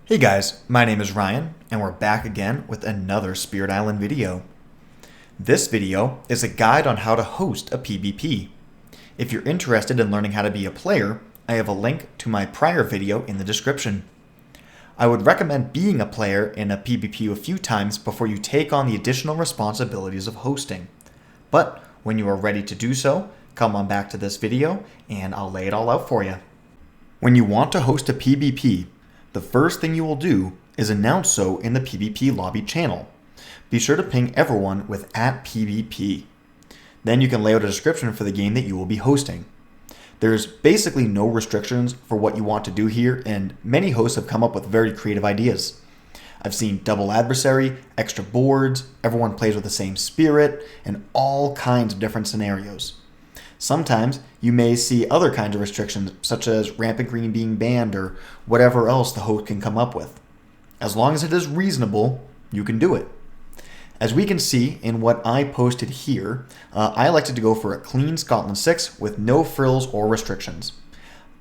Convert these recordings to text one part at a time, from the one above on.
Hey guys, my name is Ryan, and we're back again with another Spirit Island video. This video is a guide on how to host a PBP. If you're interested in learning how to be a player, I have a link to my prior video in the description. I would recommend being a player in a PBP a few times before you take on the additional responsibilities of hosting. But when you are ready to do so, come on back to this video and I'll lay it all out for you. When you want to host a PBP, the first thing you will do is announce so in the PBP lobby channel. Be sure to ping everyone with @PBP. Then you can lay out a description for the game that you will be hosting. There's basically no restrictions for what you want to do here, and many hosts have come up with very creative ideas. I've seen double adversary, extra boards, everyone plays with the same spirit, and all kinds of different scenarios. Sometimes you may see other kinds of restrictions, such as rampant green being banned or whatever else the host can come up with. As long as it is reasonable, you can do it. As we can see in what I posted here, I elected to go for a clean Scotland 6 with no frills or restrictions.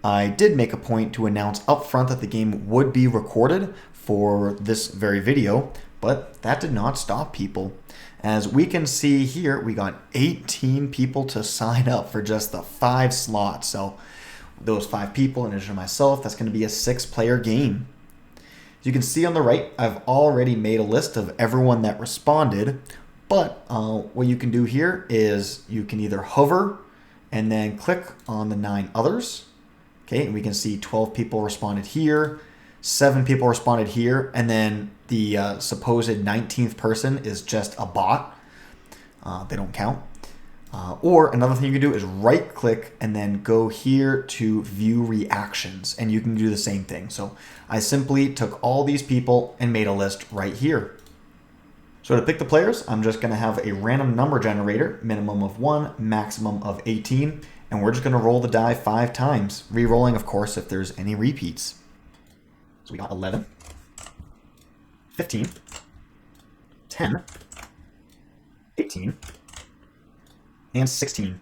I did make a point to announce up front that the game would be recorded for this very video, but that did not stop people. As we can see here, we got 18 people to sign up for just the 5 slots. So those 5 people, in addition to myself, that's going to be a 6-player game. As you can see on the right, I've already made a list of everyone that responded. But what you can do here is you can either hover and then click on the 9 others. Okay, and we can see 12 people responded here. 7 people responded here, and then the supposed 19th person is just a bot. They don't count. Or another thing you can do is right click and then go here to view reactions, and you can do the same thing. So I simply took all these people and made a list right here. So to pick the players, I'm just going to have a random number generator, minimum of 1, maximum of 18, and we're just going to roll the die 5 times, re-rolling, of course, if there's any repeats. So we got 11, 15, 10, 18, and 16.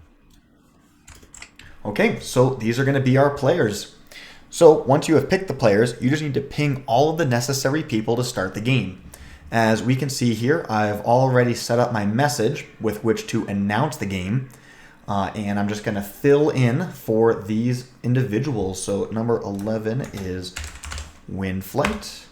Okay, so these are going to be our players. So once you have picked the players, you just need to ping all of the necessary people to start the game. As we can see here, I've already set up my message with which to announce the game. And I'm just going to fill in for these individuals. So number 11 is Windflight.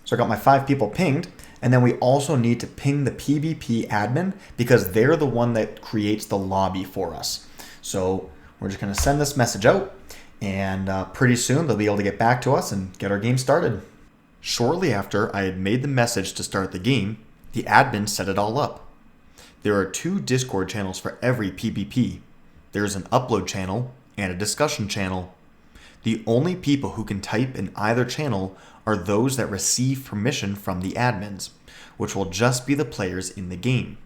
So I got my 5 people pinged, and then we also need to ping the PBP admin because they're the one that creates the lobby for us. So we're just going to send this message out, and pretty soon they'll be able to get back to us and get our game started. Shortly after I had made the message to start the game, the admin set it all up. There are 2 Discord channels for every PBP. There's an upload channel and a discussion channel. The only people who can type in either channel are those that receive permission from the admins, which will just be the players in the game.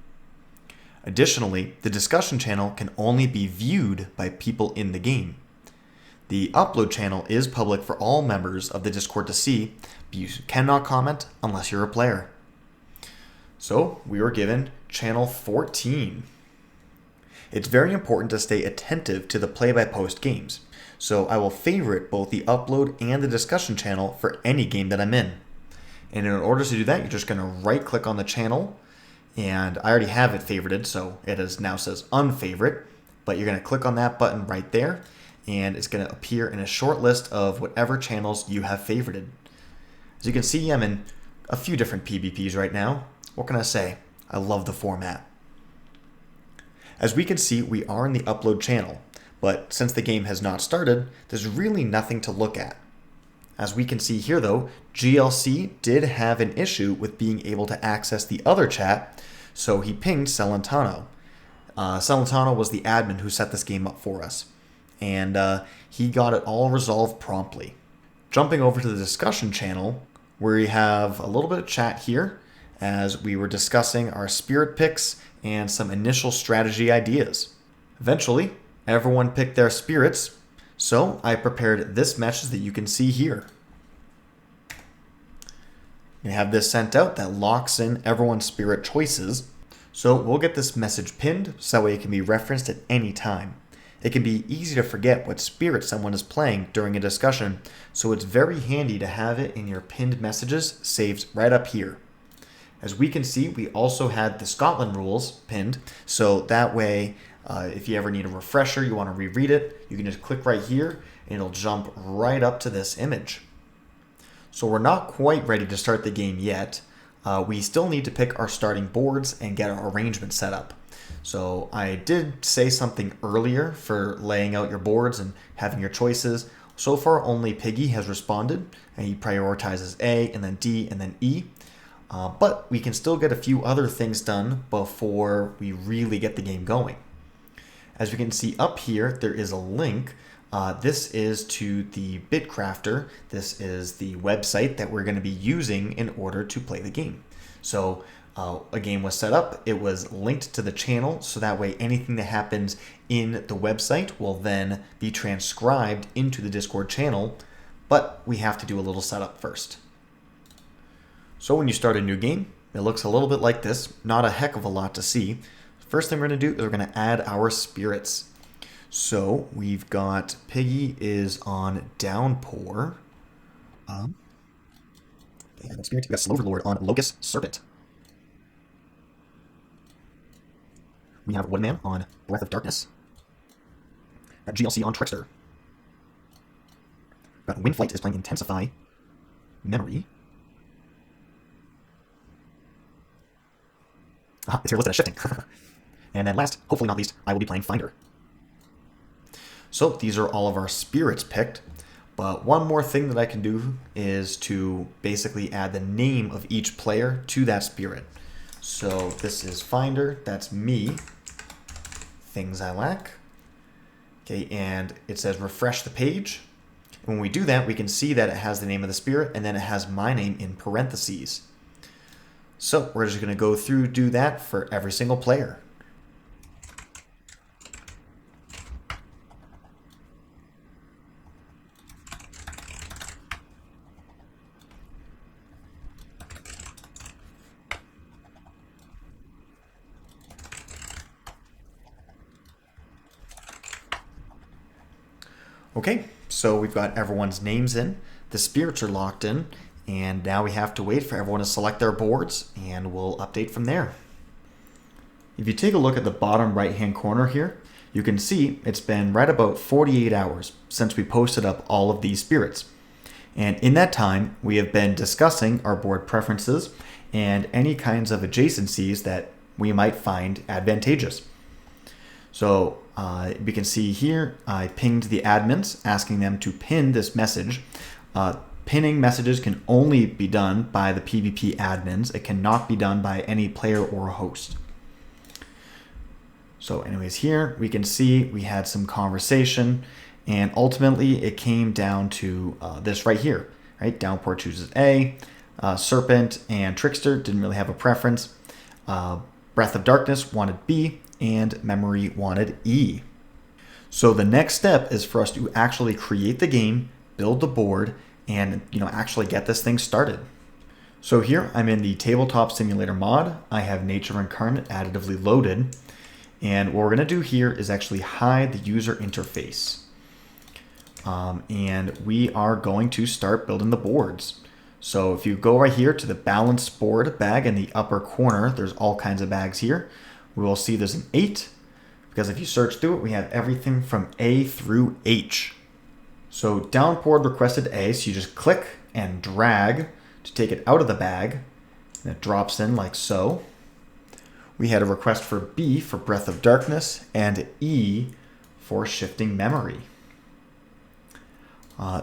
Additionally, the discussion channel can only be viewed by people in the game. The upload channel is public for all members of the Discord to see, but you cannot comment unless you're a player. So we were given channel 14. It's very important to stay attentive to the play-by-post games. So I will favorite both the upload and the discussion channel for any game that I'm in. And in order to do that, you're just going to right click on the channel, and I already have it favorited, so it now says unfavorite, but you're going to click on that button right there, and it's going to appear in a short list of whatever channels you have favorited. As you can see, I'm in a few different PBPs right now. What can I say? I love the format. As we can see, we are in the upload channel. But since the game has not started, there's really nothing to look at. As we can see here though, GLC did have an issue with being able to access the other chat, so he pinged Celentano. Celentano was the admin who set this game up for us, and he got it all resolved promptly. Jumping over to the discussion channel, where we have a little bit of chat here, as we were discussing our spirit picks and some initial strategy ideas. Eventually, everyone picked their spirits, so I prepared this message that you can see here. We have this sent out that locks in everyone's spirit choices, so we'll get this message pinned so that way it can be referenced at any time. it can be easy to forget what spirit someone is playing during a discussion, so it's very handy to have it in your pinned messages saved right up here. As we can see, we also had the Scotland rules pinned, so that way if you ever need a refresher, you want to reread it, you can just click right here and it'll jump right up to this image. So we're not quite ready to start the game yet. We still need to pick our starting boards and get our arrangement set up. So I did say something earlier for laying out your boards and having your choices. So far only Piggy has responded, and he prioritizes A and then D and then E. But we can still get a few other things done before we really get the game going. As we can see up here, there is a link. This is to the Bitcrafter. This is the website that we're going to be using in order to play the game. So a game was set up, it was linked to the channel, so that way anything that happens in the website will then be transcribed into the Discord channel, but we have to do a little setup first. So when you start a new game, it looks a little bit like this, not a heck of a lot to see. First thing we're going to do is we're going to add our spirits. So we've got Piggy is on Downpour. And spirit, we've got Sloverlord on Locust Serpent. We have Woodman on Breath of Darkness. Got GLC on Trickster. Got Windflight is playing Intensify Memory. It's here listed as shifting. And then last, hopefully not least, I will be playing Finder. So these are all of our spirits picked. But one more thing that I can do is to basically add the name of each player to that spirit. So this is Finder, that's me. Things I lack. Okay, and it says refresh the page. When we do that, we can see that it has the name of the spirit and then it has my name in parentheses. So we're just going to go through, do that for every single player. Okay, so we've got everyone's names in, the spirits are locked in, and now we have to wait for everyone to select their boards, and we'll update from there. If you take a look at the bottom right-hand corner here, you can see it's been right about 48 hours since we posted up all of these spirits. And in that time, we have been discussing our board preferences and any kinds of adjacencies that we might find advantageous. So we can see here, I pinged the admins asking them to pin this message. Pinning messages can only be done by the PBP admins. It cannot be done by any player or host. So anyways, here we can see we had some conversation, and ultimately it came down to this right here. Right, Downpour chooses A, Serpent and Trickster didn't really have a preference. Breath of Darkness wanted B, and Memory wanted E. So the next step is for us to actually create the game, build the board, and actually get this thing started. So here I'm in the Tabletop Simulator mod. I have Nature Incarnate additively loaded, and what we're going to do here is actually hide the user interface. And we are going to start building the boards. So if you go right here to the balanced board bag in the upper corner, there's all kinds of bags here. We will see there's an 8, because if you search through it, we have everything from A through H. So Downpour requested A, so you just click and drag to take it out of the bag, and it drops in like so. We had a request for B for Breath of Darkness, and E for Shifting Memory.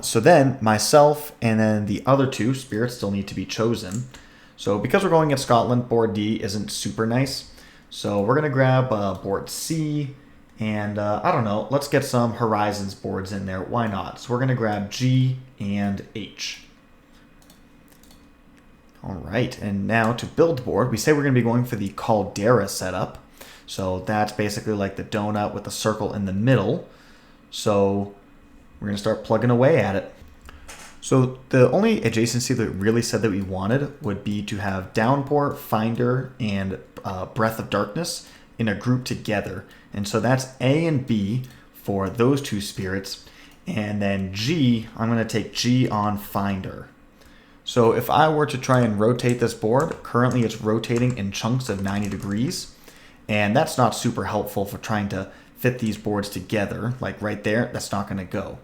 So then myself and then the other two spirits still need to be chosen. So because we're going at Scotland, board D isn't super nice. So we're going to grab board C, and I don't know, let's get some Horizons boards in there. Why not? So we're going to grab G and H. All right, and now to build the board, we say we're going to be going for the Caldera setup. So that's basically like the donut with the circle in the middle. So we're going to start plugging away at it. So the only adjacency that really said that we wanted would be to have Downpour, Finder, and Breath of Darkness in a group together. And so that's A and B for those two spirits. And then G, I'm going to take G on Finder. So if I were to try and rotate this board, currently it's rotating in chunks of 90 degrees. And that's not super helpful for trying to fit these boards together. Like right there, that's not going to go.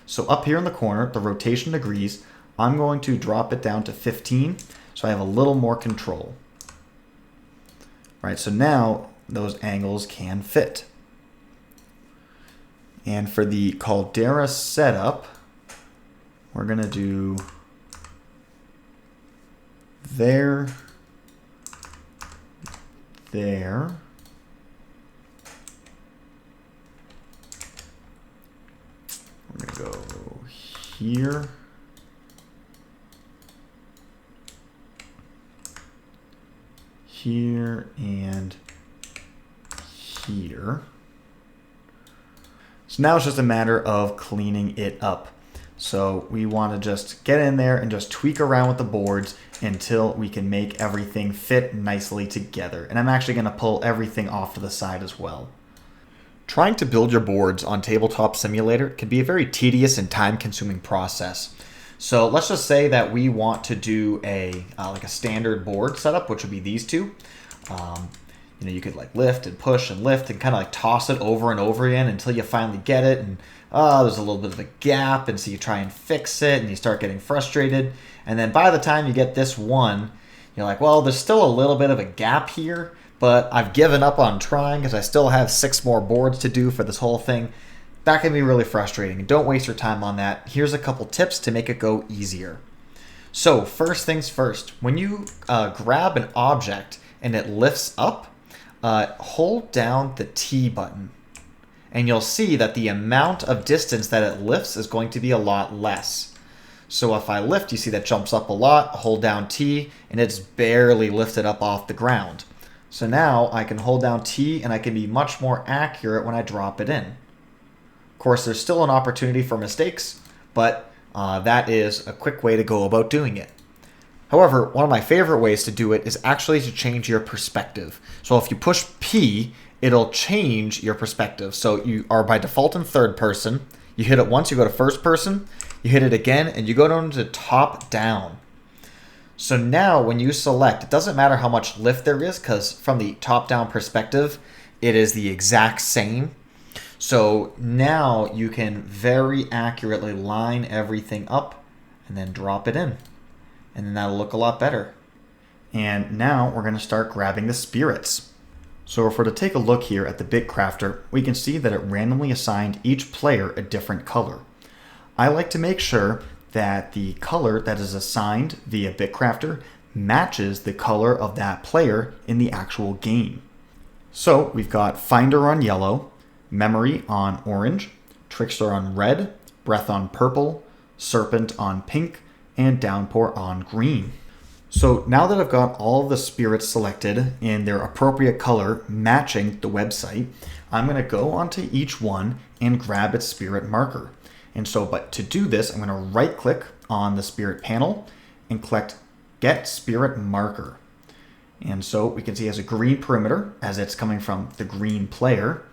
So up here in the corner, the rotation degrees, I'm going to drop it down to 15 so I have a little more control. Right, so now those angles can fit. And for the Caldera setup, we're going to do there, there, we're going to go here, here, and here. So now it's just a matter of cleaning it up. So we want to just get in there and just tweak around with the boards until we can make everything fit nicely together. And I'm actually going to pull everything off to the side as well. Trying to build your boards on Tabletop Simulator can be a very tedious and time-consuming process. So let's just say that we want to do a like a standard board setup, which would be these two. You know, you could like lift and push and lift and kind of like toss it over and over again until you finally get it. And there's a little bit of a gap, and so you try and fix it, and you start getting frustrated. And then by the time you get this one, you're like, well, there's still a little bit of a gap here, but I've given up on trying because I still have 6 more boards to do for this whole thing. That can be really frustrating. Don't waste your time on that. Here's a couple tips to make it go easier. So first things first, when you grab an object and it lifts up, hold down the T button. And you'll see that the amount of distance that it lifts is going to be a lot less. So if I lift, you see that jumps up a lot, hold down T, and it's barely lifted up off the ground. So now I can hold down T and I can be much more accurate when I drop it in. Of course, there's still an opportunity for mistakes, but that is a quick way to go about doing it. However, one of my favorite ways to do it is actually to change your perspective. So if you push P, it'll change your perspective. So you are by default in third person. You hit it once, you go to first person. You hit it again, and you go down to top down. So now when you select, it doesn't matter how much lift there is, because from the top down perspective, it is the exact same. So now you can very accurately line everything up and then drop it in. And then that'll look a lot better. And now we're going to start grabbing the spirits. So if we're to take a look here at the Bitcrafter, we can see that it randomly assigned each player a different color. I like to make sure that the color that is assigned via Bitcrafter matches the color of that player in the actual game. So we've got Finder on yellow, Memory on orange, Trickster on red, Breath on purple, Serpent on pink, and Downpour on green. So now that I've got all of the spirits selected in their appropriate color matching the website, I'm going to go onto each one and grab its spirit marker. And so, but to do this, I'm going to right click on the spirit panel and click Get Spirit Marker. And so we can see it has a green perimeter as it's coming from the green player.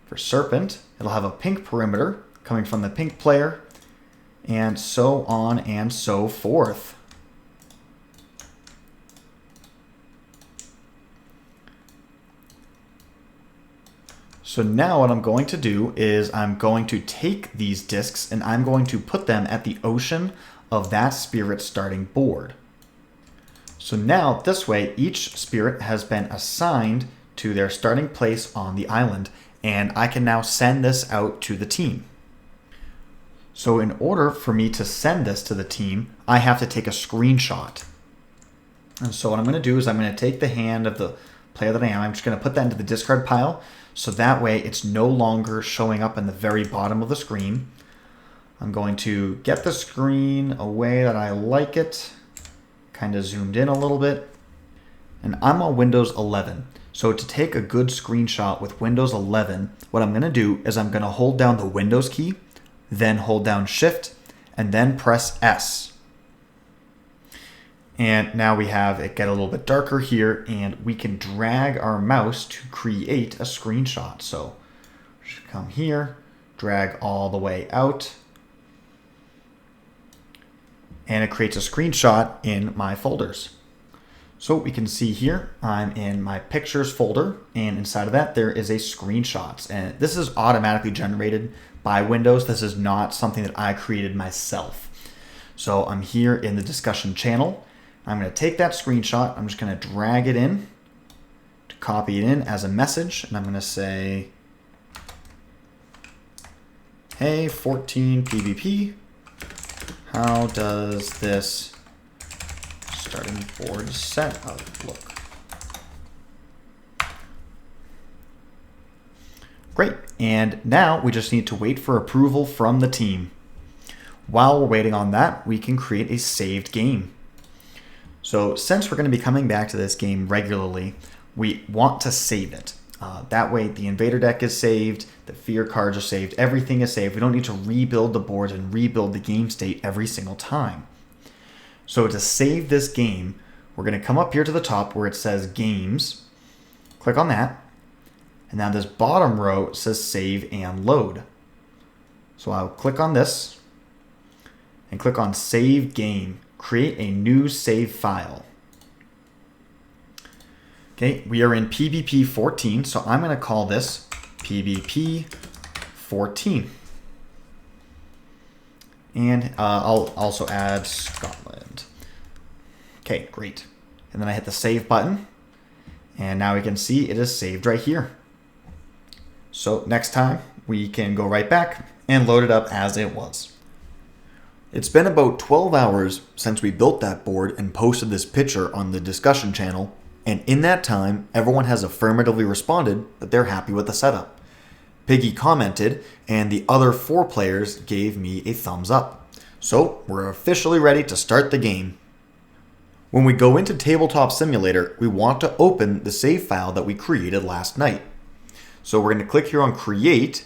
For Serpent, it'll have a pink perimeter coming from the pink player, and so on and so forth. So now what I'm going to do is I'm going to take these discs and I'm going to put them at the ocean of that spirit starting board. So now this way each spirit has been assigned to their starting place on the island, and I can now send this out to the team. So in order for me to send this to the team, I have to take a screenshot. And so what I'm going to do is I'm going to take the hand of the player that I am. I'm just going to put that into the discard pile, so that way it's no longer showing up in the very bottom of the screen. I'm going to get the screen a way that I like it, kind of zoomed in a little bit. And I'm on Windows 11. So to take a good screenshot with Windows 11, what I'm going to do is I'm going to hold down the Windows key, then hold down Shift, and then press S. And now we have it get a little bit darker here, and we can drag our mouse to create a screenshot. So Just come here, drag all the way out, and it creates a screenshot in my folders. So we can see here, I'm in my pictures folder, and inside of that there is a screenshots. And this is automatically generated by Windows. This is not something that I created myself. So I'm here in the discussion channel. I'm going to take that screenshot. I'm just going to drag it in, to copy it in as a message. And I'm going to say, hey, 14 PBP, how does this starting board setup look? Great, and now we just need to wait for approval from the team. While we're waiting on that, we can create a saved game. So since we're going to be coming back to this game regularly, we want to save it. That way the Invader deck is saved, the fear cards are saved, everything is saved. We don't need to rebuild the boards and rebuild the game state every single time. So to save this game, we're going to come up here to the top where it says Games, click on that, and now this bottom row says Save and Load. So I'll click on this and click on Save Game, create a new save file. Okay, we are in PBP 14, so I'm going to call this PBP 14. And I'll also add Scotland. Okay, great. And then I hit the save button. And now we can see it is saved right here. So next time we can go right back and load it up as it was. It's been about 12 hours since we built that board and posted this picture on the discussion channel. And in that time, everyone has affirmatively responded that they're happy with the setup. Piggy commented, and the other 4 players gave me a thumbs up. So we're officially ready to start the game. When we go into Tabletop Simulator, we want to open the save file that we created last night. So we're going to click here on Create,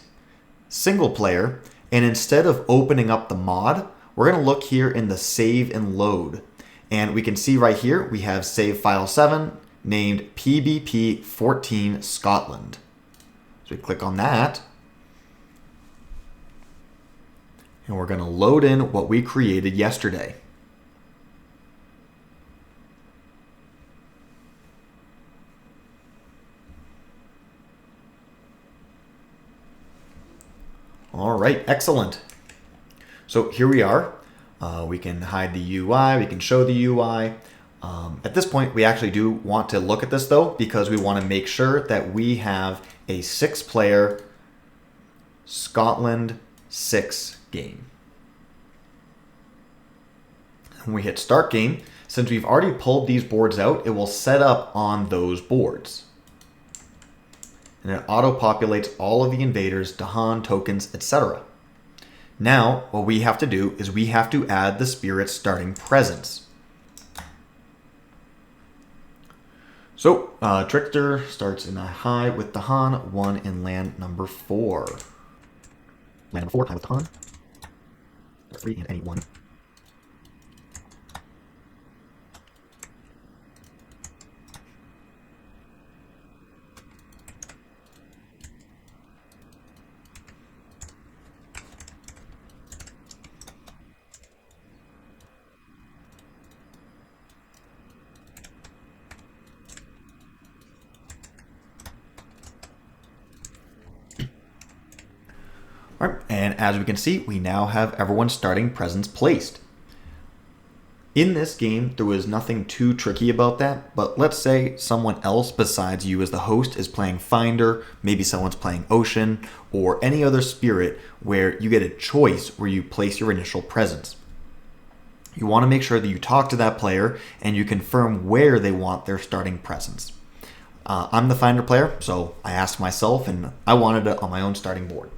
Single Player, and instead of opening up the mod, we're going to look here in the Save and Load. And we can see right here, we have Save File 7 named PBP 14 Scotland. So we click on that, and we're going to load in what we created yesterday. All right, excellent. So here we are. We can hide the UI, we can show the UI. At this point, we actually do want to look at this though, because we want to make sure that we have a 6-player Scotland 6 game. When we hit start game, since we've already pulled these boards out, it will set up on those boards. And it auto-populates all of the invaders, Dahan, tokens, etc. Now, what we have to do is we have to add the spirit's starting presence. So, Trickster starts in a high with Dahan, 1 in land number 4. Land number 4, high with Dahan. 3 in any 1. All right, and as we can see, we now have everyone's starting presence placed. In this game, there was nothing too tricky about that, but let's say someone else besides you as the host is playing Finder, maybe someone's playing Ocean, or any other spirit where you get a choice where you place your initial presence. You want to make sure that you talk to that player and you confirm where they want their starting presence. I'm the Finder player, so I asked myself and I wanted it on my own starting board.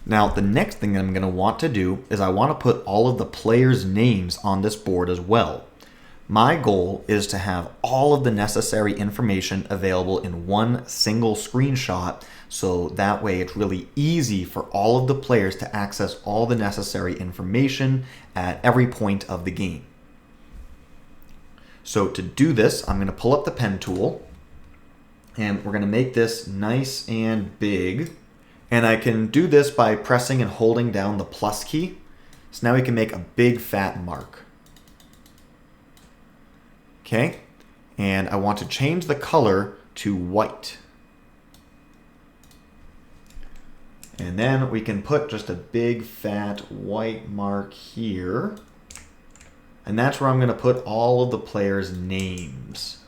Now, the next thing I'm going to want to do is I want to put all of the players' names on this board as well. My goal is to have all of the necessary information available in one single screenshot, so that way it's really easy for all of the players to access all the necessary information at every point of the game. So to do this, I'm going to pull up the pen tool, and we're going to make this nice and big. And I can do this by pressing and holding down the plus key. So now we can make a big fat mark. Okay, and I want to change the color to white. And then we can put just a big fat white mark here. And that's where I'm going to put all of the players' names.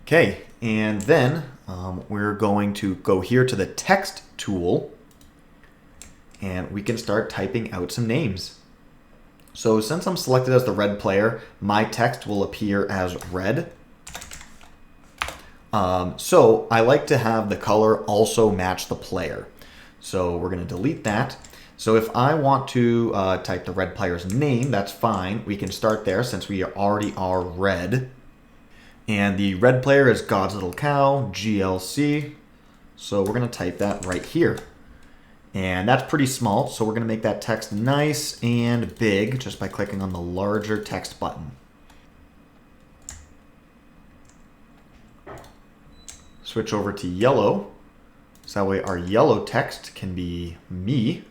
Okay, and then we're going to go here to the text tool, and we can start typing out some names. So since I'm selected as the red player, my text will appear as red. So I like to have the color also match the player. So we're going to delete that. So if I want to type the red player's name, that's fine. We can start there since we already are red. And the red player is God's Little Cow, GLC. So we're going to type that right here. And that's pretty small, so we're going to make that text nice and big just by clicking on the larger text button. Switch over to yellow, so that way our yellow text can be me.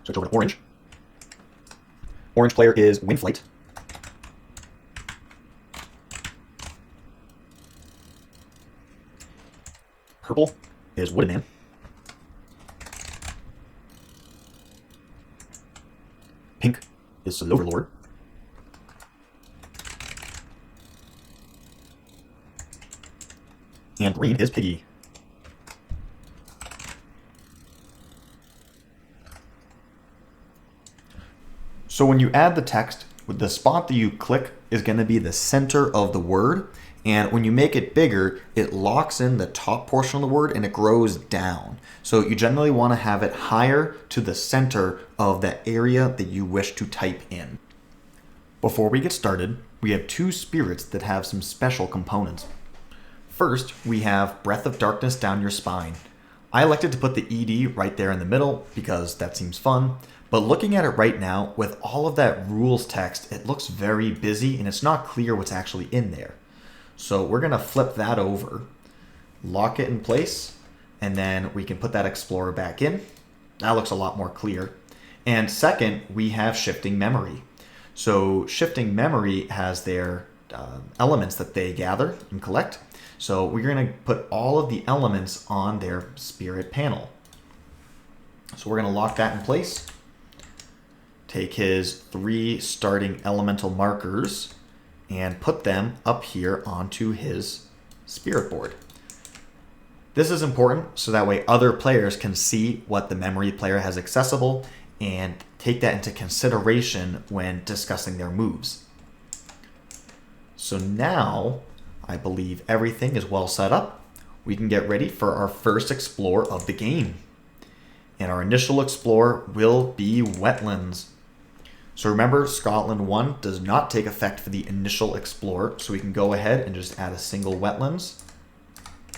Switch over to orange. Orange player is Windflight. Purple is Wooden Man. Pink is Silver Lord. And green is Piggy. So when you add the text, the spot that you click is going to be the center of the word. And when you make it bigger, it locks in the top portion of the word and it grows down. So you generally want to have it higher to the center of the area that you wish to type in. Before we get started, we have two spirits that have some special components. First, we have Breath of Darkness down your spine. I elected to put the ED right there in the middle because that seems fun. But looking at it right now, with all of that rules text, it looks very busy and it's not clear what's actually in there. So we're going to flip that over, lock it in place, and then we can put that Explorer back in. That looks a lot more clear. And second, we have shifting memory. So shifting memory has their elements that they gather and collect. So we're going to put all of the elements on their spirit panel. So we're going to lock that in place. Take his 3 starting elemental markers and put them up here onto his spirit board. This is important so that way other players can see what the memory player has accessible and take that into consideration when discussing their moves. So now I believe everything is well set up. We can get ready for our first explore of the game. And our initial explore will be wetlands. So remember, Scotland 1 does not take effect for the initial explore, so we can go ahead and just add a single wetlands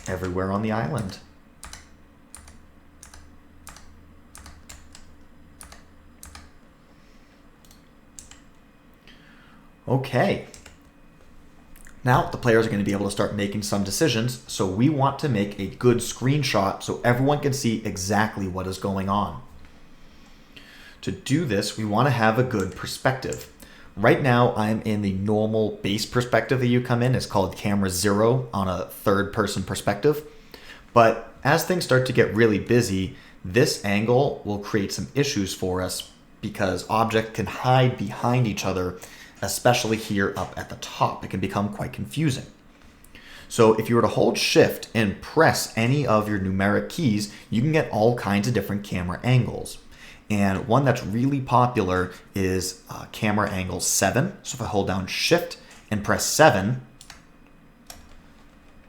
everywhere on the island. Okay. Now the players are going to be able to start making some decisions, so we want to make a good screenshot so everyone can see exactly what is going on. To do this, we want to have a good perspective. Right now, I'm in the normal base perspective that you come in. It's called camera 0 on a third-person perspective. But as things start to get really busy, this angle will create some issues for us because objects can hide behind each other, especially here up at the top. It can become quite confusing. So if you were to hold Shift and press any of your numeric keys, you can get all kinds of different camera angles. And one that's really popular is camera angle 7. So if I hold down Shift and press 7,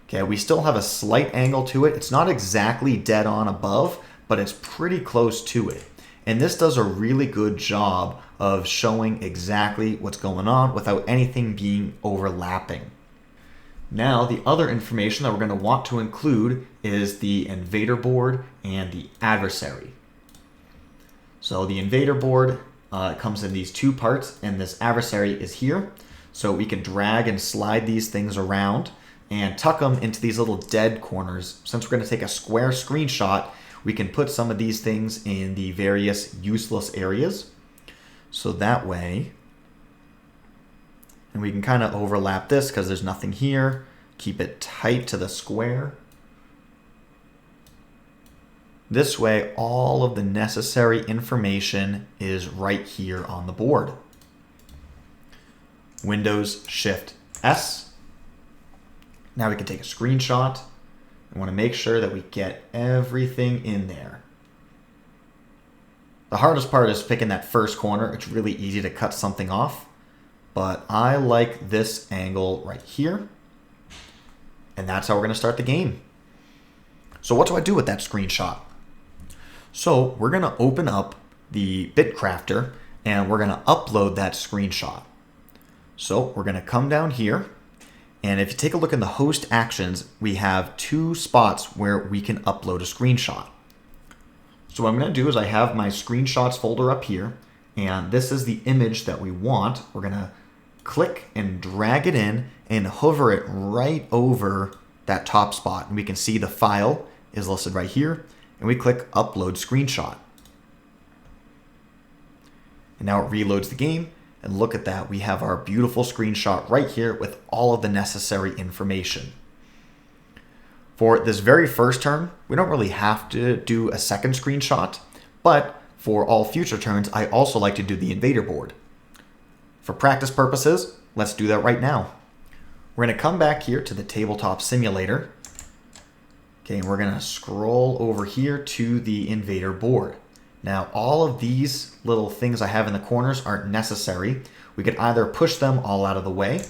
okay, we still have a slight angle to it. It's not exactly dead on above, but it's pretty close to it. And this does a really good job of showing exactly what's going on without anything being overlapping. Now, the other information that we're going to want to include is the invader board and the adversary. So the invader board comes in these two parts, and this adversary is here. So we can drag and slide these things around and tuck them into these little dead corners. Since we're going to take a square screenshot, we can put some of these things in the various useless areas. So that way, and we can kind of overlap this because there's nothing here. Keep it tight to the square. This way, all of the necessary information is right here on the board. Windows Shift S. Now we can take a screenshot. I want to make sure that we get everything in there. The hardest part is picking that first corner. It's really easy to cut something off, but I like this angle right here. And that's how we're going to start the game. So what do I do with that screenshot? So we're going to open up the Bitcrafter and we're going to upload that screenshot. So we're going to come down here, and if you take a look in the host actions, we have two spots where we can upload a screenshot. So what I'm going to do is I have my screenshots folder up here, and this is the image that we want. We're going to click and drag it in and hover it right over that top spot, and we can see the file is listed right here, and we click upload screenshot. And now it reloads the game. And look at that, we have our beautiful screenshot right here with all of the necessary information. For this very first turn, we don't really have to do a second screenshot, but for all future turns, I also like to do the invader board. For practice purposes, let's do that right now. We're going to come back here to the tabletop simulator. Okay, and we're going to scroll over here to the invader board. Now, all of these little things I have in the corners aren't necessary. We could either push them all out of the way.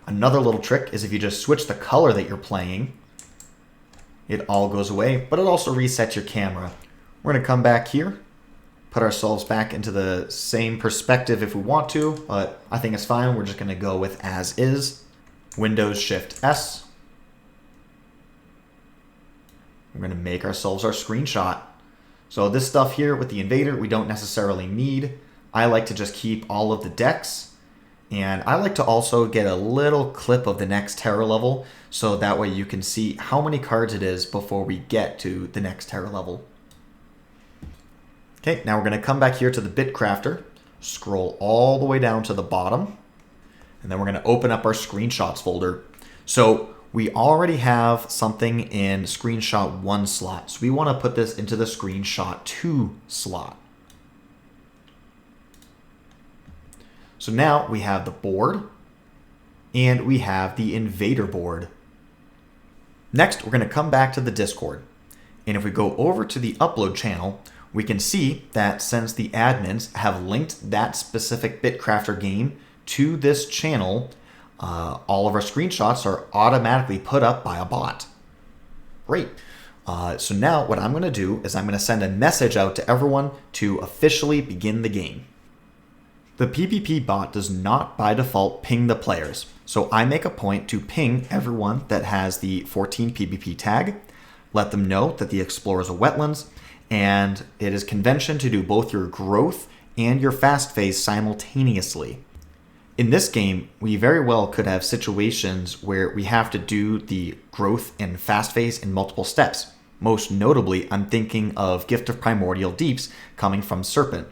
Another little trick is if you just switch the color that you're playing, it all goes away, but it also resets your camera. We're going to come back here, put ourselves back into the same perspective if we want to, but I think it's fine. We're just going to go with as is. Windows Shift S. We're going to make ourselves our screenshot. So this stuff here with the invader, we don't necessarily need. I like to just keep all of the decks. And I like to also get a little clip of the next terror level, so that way you can see how many cards it is before we get to the next terror level. Okay, now we're going to come back here to the Bitcrafter, scroll all the way down to the bottom, and then we're going to open up our screenshots folder. So we already have something in screenshot 1 slot. So we want to put this into the screenshot 2 slot. So now we have the board and we have the invader board. Next, we're going to come back to the Discord. And if we go over to the upload channel, we can see that since the admins have linked that specific Bitcrafter game to this channel, all of our screenshots are automatically put up by a bot. Great. So now what I'm going to do is I'm going to send a message out to everyone to officially begin the game. The PBP bot does not by default ping the players, so I make a point to ping everyone that has the 14 PBP tag, let them know that the Explorer is a wetlands, and it is convention to do both your growth and your fast phase simultaneously. In this game, we very well could have situations where we have to do the growth and fast phase in multiple steps. Most notably, I'm thinking of Gift of Primordial Deeps coming from Serpent.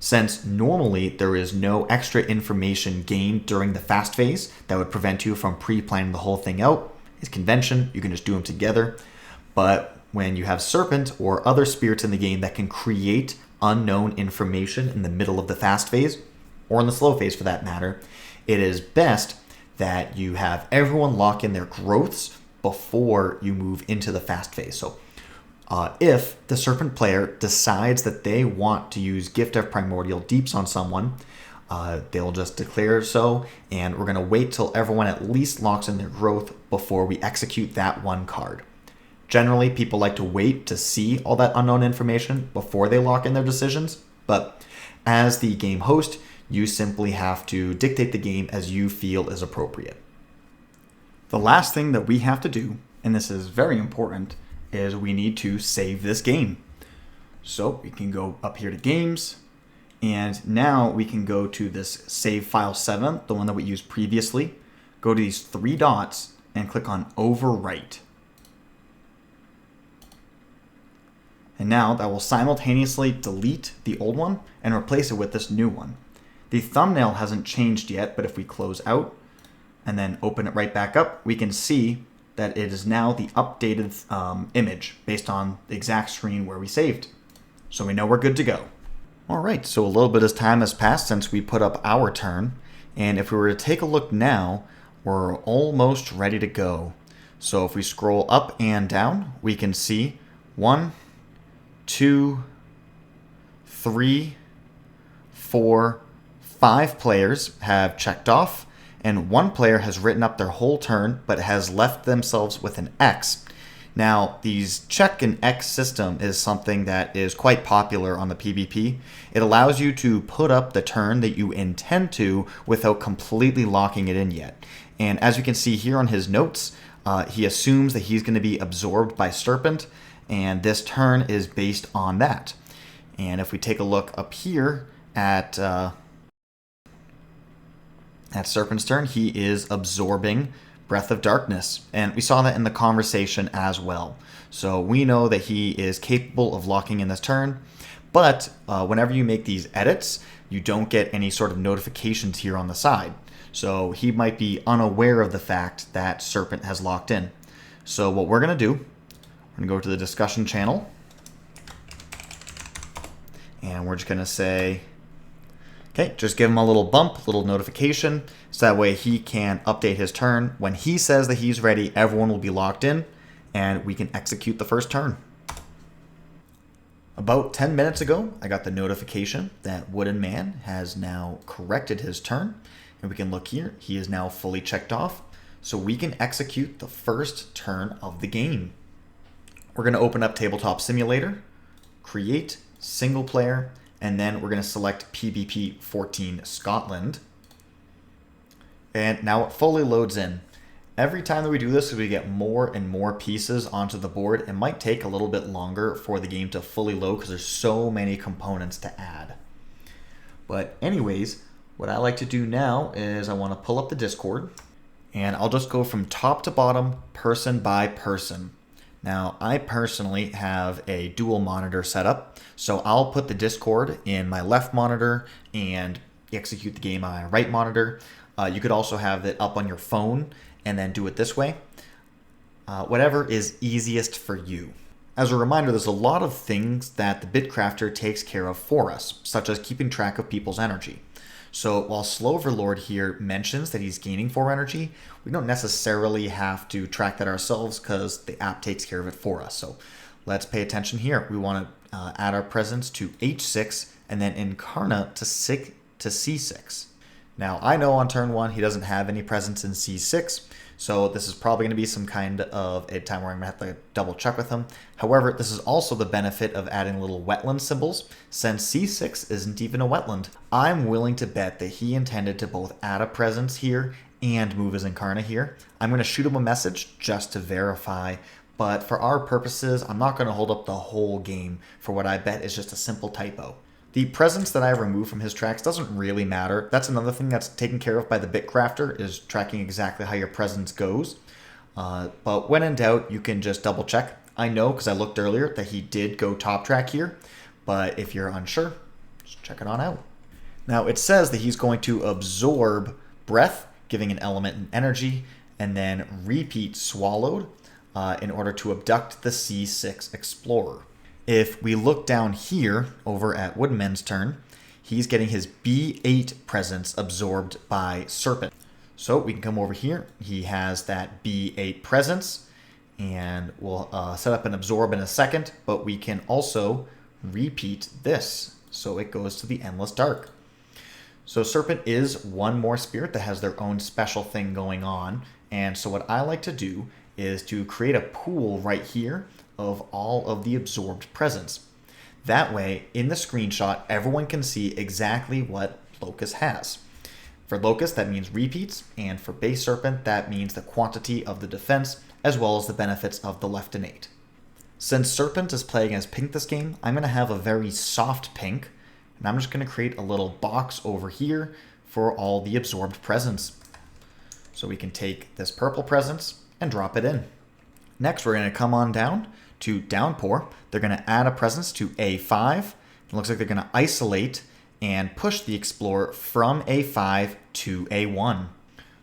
Since normally there is no extra information gained during the fast phase that would prevent you from pre-planning the whole thing out, it's convention, you can just do them together. But when you have Serpent or other spirits in the game that can create unknown information in the middle of the fast phase, or in the slow phase for that matter, it is best that you have everyone lock in their growths before you move into the fast phase. So if the Serpent player decides that they want to use Gift of Primordial Deeps on someone, they'll just declare so, and we're going to wait till everyone at least locks in their growth before we execute that one card. Generally, people like to wait to see all that unknown information before they lock in their decisions, but as the game host, you simply have to dictate the game as you feel is appropriate. The last thing that we have to do, and this is very important, is we need to save this game. So we can go up here to games, and now we can go to this save file 7, the one that we used previously. Go to these 3 dots and click on Overwrite. And now that will simultaneously delete the old one and replace it with this new one. The thumbnail hasn't changed yet, but if we close out and then open it right back up, we can see that it is now the updated image based on the exact screen where we saved. So we know we're good to go. All right, so a little bit of time has passed since we put up our turn. And if we were to take a look now, we're almost ready to go. So if we scroll up and down, we can see 1, 2, 3, 4, 5 players have checked off, and 1 player has written up their whole turn but has left themselves with an X. Now, these check and X system is something that is quite popular on the PBP. It allows you to put up the turn that you intend to without completely locking it in yet. And as you can see here on his notes, he assumes that he's going to be absorbed by Serpent, and this turn is based on that. And if we take a look up here at Serpent's turn, he is absorbing Breath of Darkness, and we saw that in the conversation as well. So we know that he is capable of locking in this turn, but whenever you make these edits, you don't get any sort of notifications here on the side. So he might be unaware of the fact that Serpent has locked in. So what we're going to do, we're going to go to the discussion channel, and we're just going to say, okay, just give him a little bump, little notification, so that way he can update his turn. When he says that he's ready, everyone will be locked in, and we can execute the first turn. About 10 minutes ago, I got the notification that Wooden Man has now corrected his turn, and we can look here, he is now fully checked off, so we can execute the first turn of the game. We're going to open up Tabletop Simulator, create single player, and then we're going to select PBP 14 Scotland. And now it fully loads in. Every time that we do this, as we get more and more pieces onto the board, it might take a little bit longer for the game to fully load because there's so many components to add. But anyways, what I like to do now is I want to pull up the Discord, and I'll just go from top to bottom, person by person. Now, I personally have a dual monitor setup, so I'll put the Discord in my left monitor and execute the game on my right monitor. You could also have it up on your phone and then do it this way. Whatever is easiest for you. As a reminder, there's a lot of things that the Bitcrafter takes care of for us, such as keeping track of people's energy. So while Sloverlord here mentions that he's gaining 4 energy, we don't necessarily have to track that ourselves because the app takes care of it for us. So let's pay attention here. We want to add our presence to H6 and then Incarna to C6. Now I know on turn 1 he doesn't have any presence in C6, so this is probably going to be some kind of a time where I'm going to have to double check with him. However, this is also the benefit of adding little wetland symbols, since C6 isn't even a wetland. I'm willing to bet that he intended to both add a presence here and move his Incarna here. I'm going to shoot him a message just to verify, but for our purposes, I'm not going to hold up the whole game for what I bet is just a simple typo. The presence that I remove from his tracks doesn't really matter. That's another thing that's taken care of by the Bitcrafter, is tracking exactly how your presence goes. But when in doubt, you can just double check. I know because I looked earlier that he did go top track here, but if you're unsure, just check it on out. Now it says that he's going to absorb breath, giving an element and energy, and then repeat swallowed in order to abduct the C6 Explorer. If we look down here over at Woodman's turn, he's getting his B8 presence absorbed by Serpent. So we can come over here. He has that B8 presence, and we'll set up an absorb in a second, but we can also repeat this. So it goes to the Endless Dark. So Serpent is one more spirit that has their own special thing going on. And so what I like to do is to create a pool right here of all of the absorbed presence. That way, in the screenshot, everyone can see exactly what Locus has. For Locust, that means repeats, and for Base Serpent, that means the quantity of the defense, as well as the benefits of the left innate. Since Serpent is playing as pink this game, I'm going to have a very soft pink, and I'm just going to create a little box over here for all the absorbed presence. So we can take this purple presence and drop it in. Next, we're going to come on down to Downpour. They're going to add a presence to A5. It looks like they're going to isolate and push the Explorer from A5 to A1.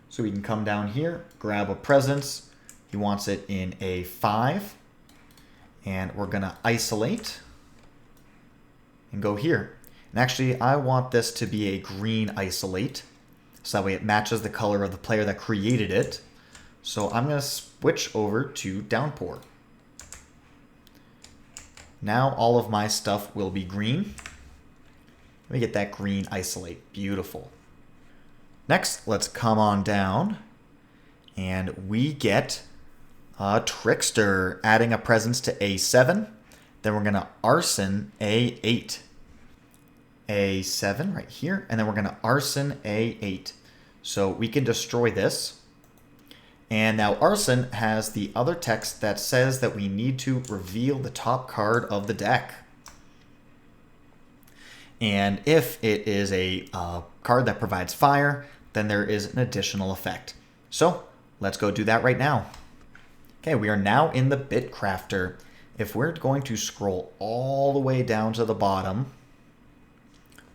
So we can come down here, grab a presence. He wants it in A5. And we're going to isolate and go here. And actually, I want this to be a green isolate. So that way it matches the color of the player that created it. So I'm going to switch over to Downpour. Now all of my stuff will be green. Let me get that green isolate. Beautiful. Next, let's come on down. And we get Trickster, adding a presence to A7. Then we're going to Arson A8. A7 right here. And then we're going to Arson A8. So we can destroy this. And now Arson has the other text that says that we need to reveal the top card of the deck. And if it is a card that provides fire, then there is an additional effect. So let's go do that right now. Okay, we are now in the Bitcrafter. If we're going to scroll all the way down to the bottom,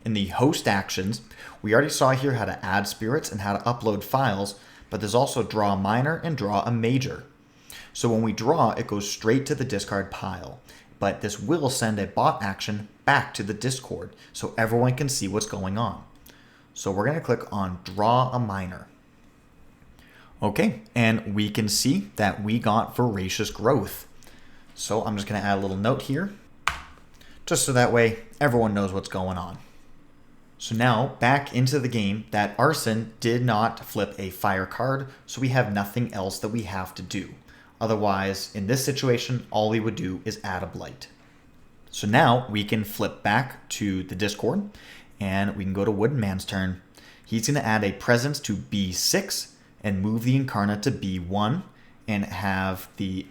in the host actions, we already saw here how to add spirits and how to upload files, but there's also draw a minor and draw a major. So when we draw, it goes straight to the discard pile, but this will send a bot action back to the Discord so everyone can see what's going on. So we're going to click on draw a minor. Okay, and we can see that we got voracious growth. So I'm just going to add a little note here, just so that way everyone knows what's going on. So now back into the game, that Arson did not flip a fire card, so we have nothing else that we have to do. Otherwise, in this situation, all we would do is add a blight. So now we can flip back to the Discord, and we can go to Wooden Man's turn. He's going to add a presence to B6 and move the Incarna to B1 and have the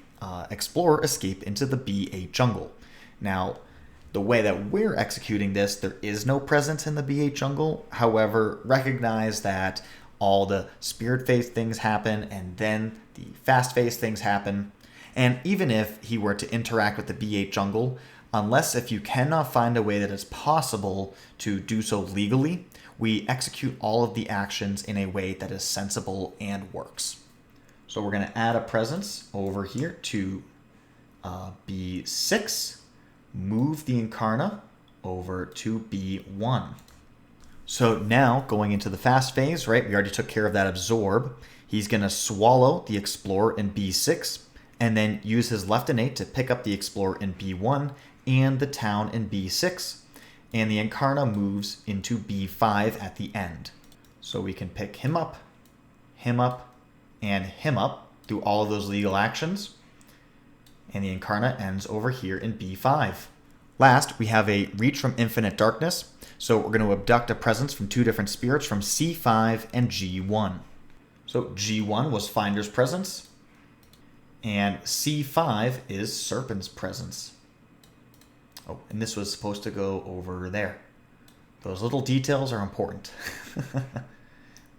Explorer escape into the B8 jungle. Now, the way that we're executing this, there is no presence in the B8 jungle. However, recognize that all the spirit phase things happen and then the fast phase things happen. And even if he were to interact with the B8 jungle, unless if you cannot find a way that it's possible to do so legally, we execute all of the actions in a way that is sensible and works. So we're going to add a presence over here to B6. Move the Incarna over to B1. So now going into the fast phase, right? We already took care of that absorb. He's going to swallow the Explorer in B6 and then use his left innate to pick up the Explorer in B1 and the town in B6. And the Incarna moves into B5 at the end. So we can pick him up, and him up through all of those legal actions. And the Incarna ends over here in B5. Last, we have a Reach from Infinite Darkness. So we're going to abduct a presence from two different spirits from C5 and G1. So G1 was Finder's presence, and C5 is Serpent's presence. Oh, and this was supposed to go over there. Those little details are important.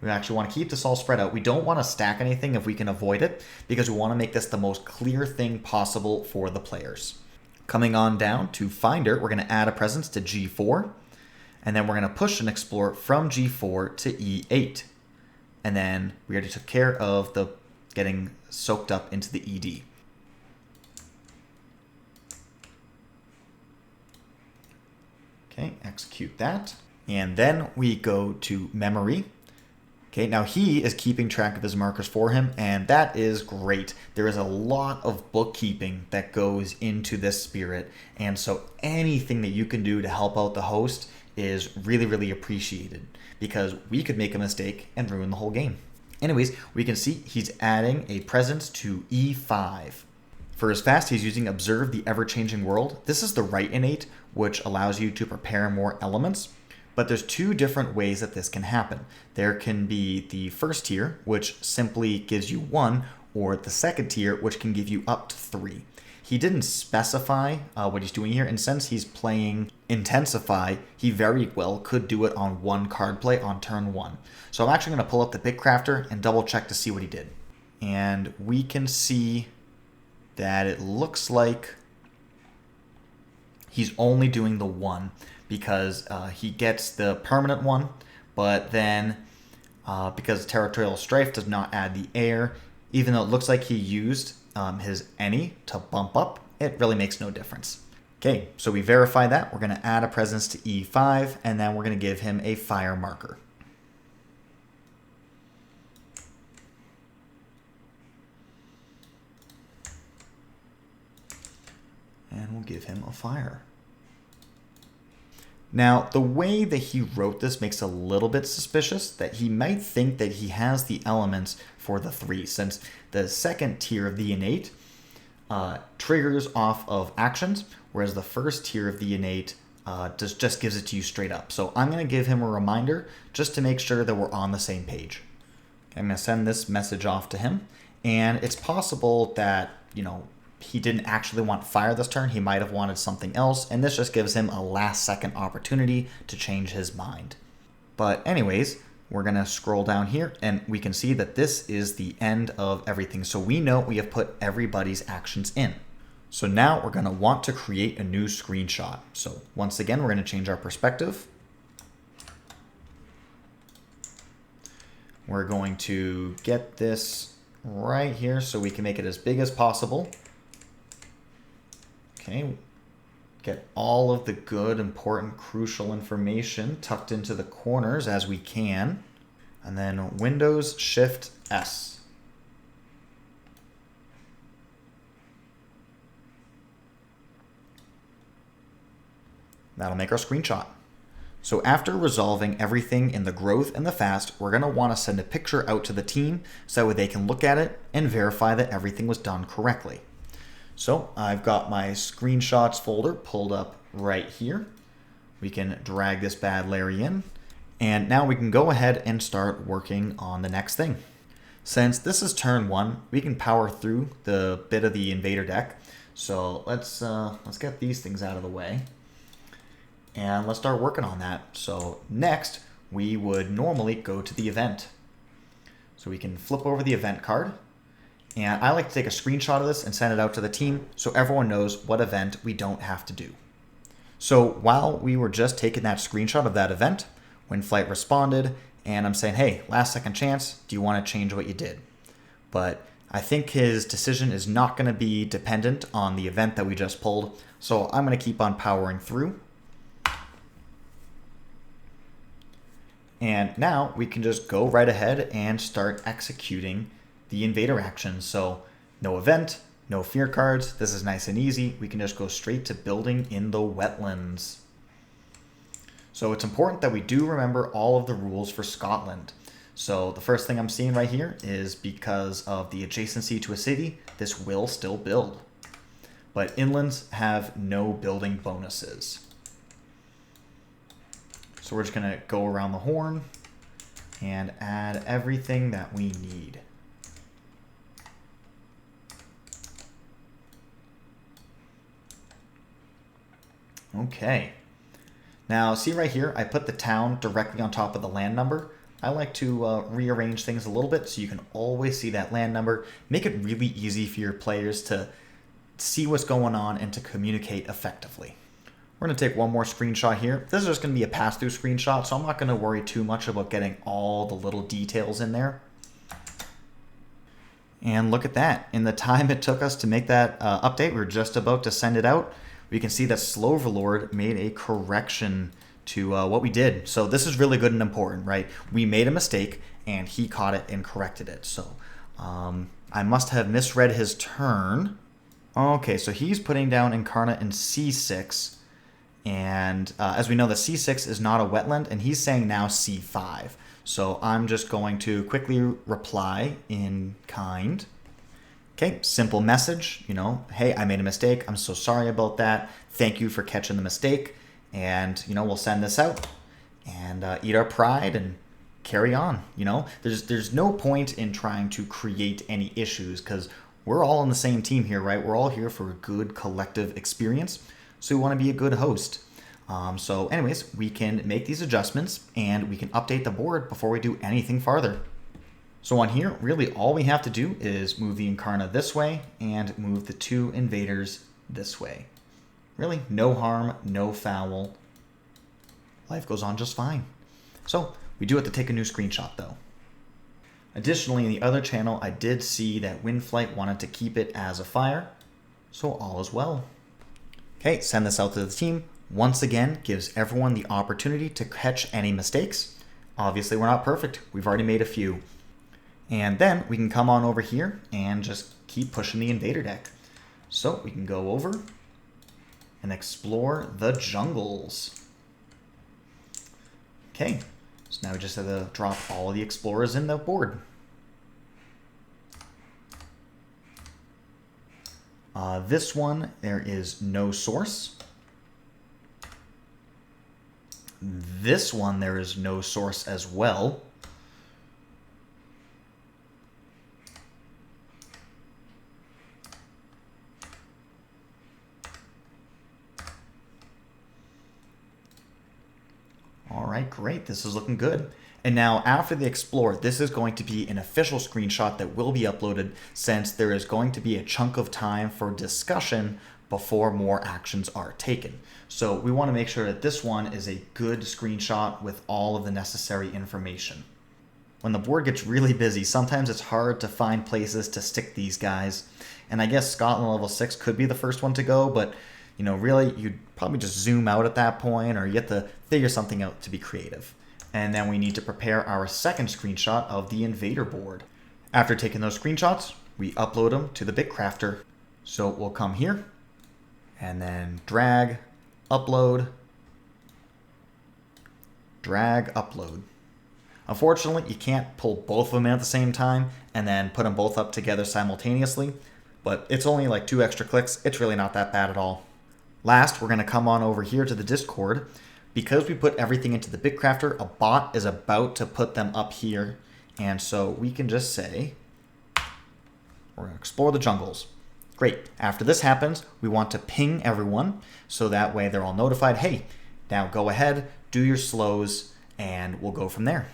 We actually want to keep this all spread out. We don't want to stack anything if we can avoid it, because we want to make this the most clear thing possible for the players. Coming on down to Finder, we're going to add a presence to G4, and then we're going to push an Explorer from G4 to E8. And then we already took care of the getting soaked up into the ED. Okay, execute that. And then we go to Memory. Okay, now he is keeping track of his markers for him, and that is great. There is a lot of bookkeeping that goes into this spirit, and so anything that you can do to help out the host is really, really appreciated, because we could make a mistake and ruin the whole game. Anyways, we can see he's adding a presence to E5. For his fast, he's using Observe the Ever-Changing World. This is the right innate, which allows you to prepare more elements. But there's two different ways that this can happen. There can be the first tier, which simply gives you 1, or the second tier, which can give you up to 3. He didn't specify what he's doing here, and since he's playing Intensify, he very well could do it on 1 card play on turn 1. So I'm actually going to pull up the Bitcrafter and double check to see what he did. And we can see that it looks like he's only doing the 1 because he gets the permanent 1, but then because Territorial Strife does not add the air, even though it looks like he used his any to bump up, it really makes no difference. Okay, so we verify that. We're going to add a presence to E5, and then we're going to give him a fire marker. And we'll give him a fire. Now, the way that he wrote this makes a little bit suspicious that he might think that he has the elements for the 3, since the second tier of the innate triggers off of actions, whereas the first tier of the innate just gives it to you straight up. So I'm going to give him a reminder just to make sure that we're on the same page. Okay, I'm going to send this message off to him, and it's possible that, he didn't actually want fire this turn. He might have wanted something else, and this just gives him a last-second opportunity to change his mind. But anyways, we're going to scroll down here, and we can see that this is the end of everything. So we know we have put everybody's actions in. So now we're going to want to create a new screenshot. So once again, we're going to change our perspective. We're going to get this right here so we can make it as big as possible. Okay, get all of the good, important, crucial information tucked into the corners as we can. And then Windows Shift S. That'll make our screenshot. So after resolving everything in the growth and the fast, we're going to want to send a picture out to the team so that they can look at it and verify that everything was done correctly. So I've got my screenshots folder pulled up right here. We can drag this bad Larry in, and now we can go ahead and start working on the next thing. Since this is turn 1, we can power through the bit of the Invader deck. So let's get these things out of the way, and let's start working on that. So next, we would normally go to the event. So we can flip over the event card. And I like to take a screenshot of this and send it out to the team so everyone knows what event we don't have to do. So while we were just taking that screenshot of that event, Windflight responded, and I'm saying, hey, last second chance, do you want to change what you did? But I think his decision is not going to be dependent on the event that we just pulled, so I'm going to keep on powering through. And now we can just go right ahead and start executing the Invader action. So no event, no fear cards. This is nice and easy. We can just go straight to building in the wetlands. So it's important that we do remember all of the rules for Scotland. So the first thing I'm seeing right here is because of the adjacency to a city, this will still build. But inlands have no building bonuses. So we're just going to go around the horn and add everything that we need. Okay, now see right here, I put the town directly on top of the land number. I like to rearrange things a little bit so you can always see that land number. Make it really easy for your players to see what's going on and to communicate effectively. We're going to take one more screenshot here. This is just going to be a pass-through screenshot, so I'm not going to worry too much about getting all the little details in there. And look at that. In the time it took us to make that update, we were just about to send it out. We can see that Sloverlord made a correction to what we did. So this is really good and important, right? We made a mistake, and he caught it and corrected it. So I must have misread his turn. Okay, so he's putting down Incarnate in C6. And as we know, the C6 is not a wetland, and he's saying now C5. So I'm just going to quickly reply in kind. Okay, simple message, hey, I made a mistake. I'm so sorry about that. Thank you for catching the mistake. And, we'll send this out. and eat our pride and carry on. You know, there's no point in trying to create any issues because we're all on the same team here, right? We're all here for a good collective experience, so we want to be a good host. So anyways, we can make these adjustments and we can update the board before we do anything farther. So on here, really all we have to do is move the Incarna this way and move the 2 invaders this way. Really, no harm, no foul. Life goes on just fine. So we do have to take a new screenshot though. Additionally, in the other channel, I did see that Windflight wanted to keep it as a fire, so all is well. Okay, send this out to the team. Once again, gives everyone the opportunity to catch any mistakes. Obviously, we're not perfect. We've already made a few. And then we can come on over here and just keep pushing the Invader deck. So we can go over and explore the jungles. Okay, so now we just have to drop all of the explorers in the board. This one, there is no source. This one, there is no source as well. All right, great. This is looking good. And now after the Explore, this is going to be an official screenshot that will be uploaded since there is going to be a chunk of time for discussion before more actions are taken. So we want to make sure that this one is a good screenshot with all of the necessary information. When the board gets really busy, sometimes it's hard to find places to stick these guys. And I guess Scotland level 6 could be the first one to go, but you know, really, you'd probably just zoom out at that point, or you have to figure something out to be creative. And then we need to prepare our second screenshot of the Invader board. After taking those screenshots, we upload them to the Bitcrafter. So we'll come here, and then drag, upload. Unfortunately, you can't pull both of them in at the same time and then put them both up together simultaneously, but it's only like 2 extra clicks. It's really not that bad at all. Last, we're going to come on over here to the Discord. Because we put everything into the Bitcrafter, a bot is about to put them up here. And so we can just say, we're going to explore the jungles. Great. After this happens, we want to ping everyone so that way they're all notified. Hey, now go ahead, do your slows, and we'll go from there.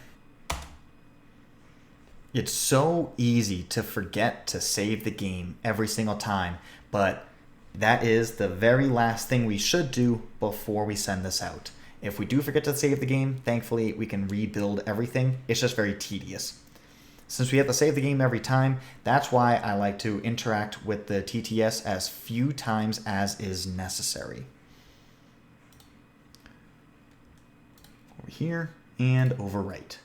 It's so easy to forget to save the game every single time, but that is the very last thing we should do before we send this out. If we do forget to save the game, thankfully we can rebuild everything. It's just very tedious. Since we have to save the game every time, that's why I like to interact with the TTS as few times as is necessary. Over here and overwrite.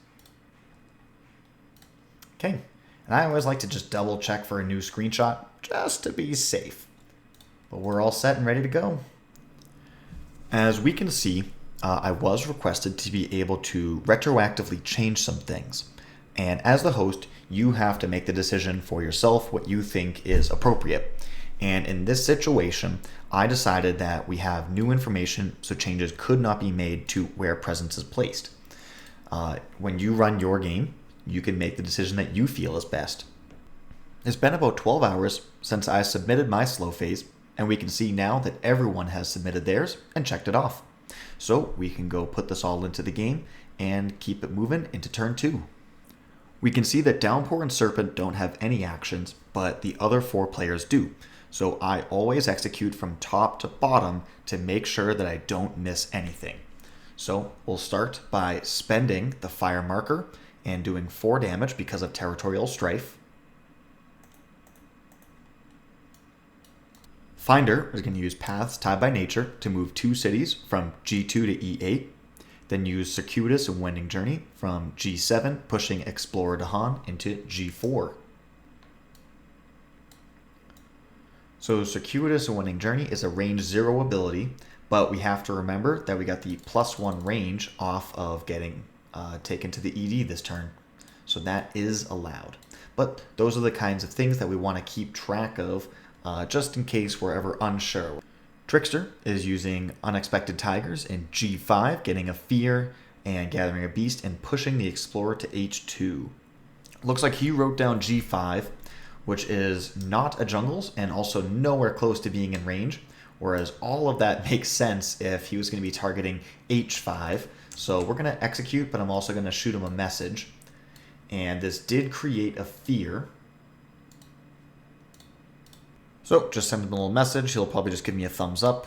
Okay, and I always like to just double check for a new screenshot just to be safe. But we're all set and ready to go. As we can see, I was requested to be able to retroactively change some things. And as the host, you have to make the decision for yourself what you think is appropriate. And in this situation, I decided that we have new information, so changes could not be made to where presence is placed. When you run your game, you can make the decision that you feel is best. It's been about 12 hours since I submitted my slow phase, and we can see now that everyone has submitted theirs and checked it off. So we can go put this all into the game and keep it moving into turn 2. We can see that Downpour and Serpent don't have any actions, but the other 4 players do. So I always execute from top to bottom to make sure that I don't miss anything. So we'll start by spending the fire marker and doing 4 damage because of Territorial Strife. Finder is going to use Paths Tied by Nature to move 2 cities from G2 to E8. Then use Circuitous and Wending Journey from G7, pushing Explorer Dahan into G4. So Circuitous and Wending Journey is a range 0 ability, but we have to remember that we got the +1 range off of getting taken to the ED this turn. So that is allowed. But those are the kinds of things that we want to keep track of just in case we're ever unsure. Trickster is using Unexpected Tigers in G5, getting a Fear and gathering a beast and pushing the explorer to H2. Looks like he wrote down G5, which is not a jungles and also nowhere close to being in range, whereas all of that makes sense if he was going to be targeting H5. So we're going to execute, but I'm also going to shoot him a message. And this did create a fear. So just send him a little message. He'll probably just give me a thumbs up,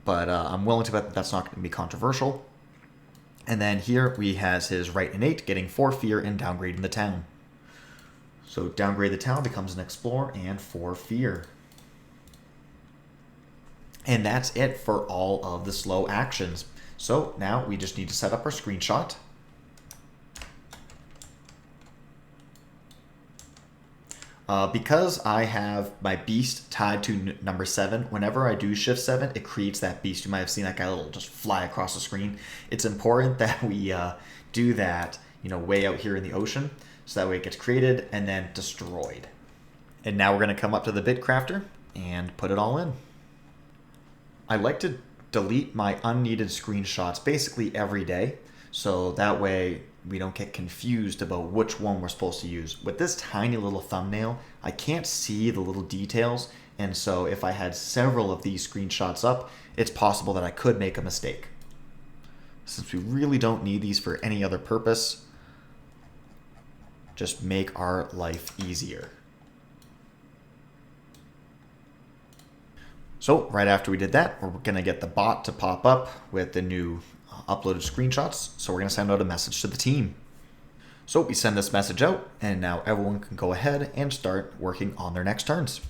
but I'm willing to bet that that's not going to be controversial. And then here we has his right innate getting 4 fear and downgrading the town. So downgrade the town becomes an explorer and 4 fear. And that's it for all of the slow actions. So now we just need to set up our screenshot. Because I have my beast tied to number 7, whenever I do shift 7, it creates that beast. You might have seen that guy little just fly across the screen. It's important that we do that, way out here in the ocean, so that way it gets created and then destroyed. And now we're going to come up to the Bitcrafter and put it all in. I like to delete my unneeded screenshots basically every day, so that way we don't get confused about which one we're supposed to use. With this tiny little thumbnail, I can't see the little details, and so if I had several of these screenshots up, it's possible that I could make a mistake. Since we really don't need these for any other purpose, just make our life easier. So right after we did that, we're going to get the bot to pop up with the new uploaded screenshots. So we're going to send out a message to the team. So we send this message out, and now everyone can go ahead and start working on their next turns.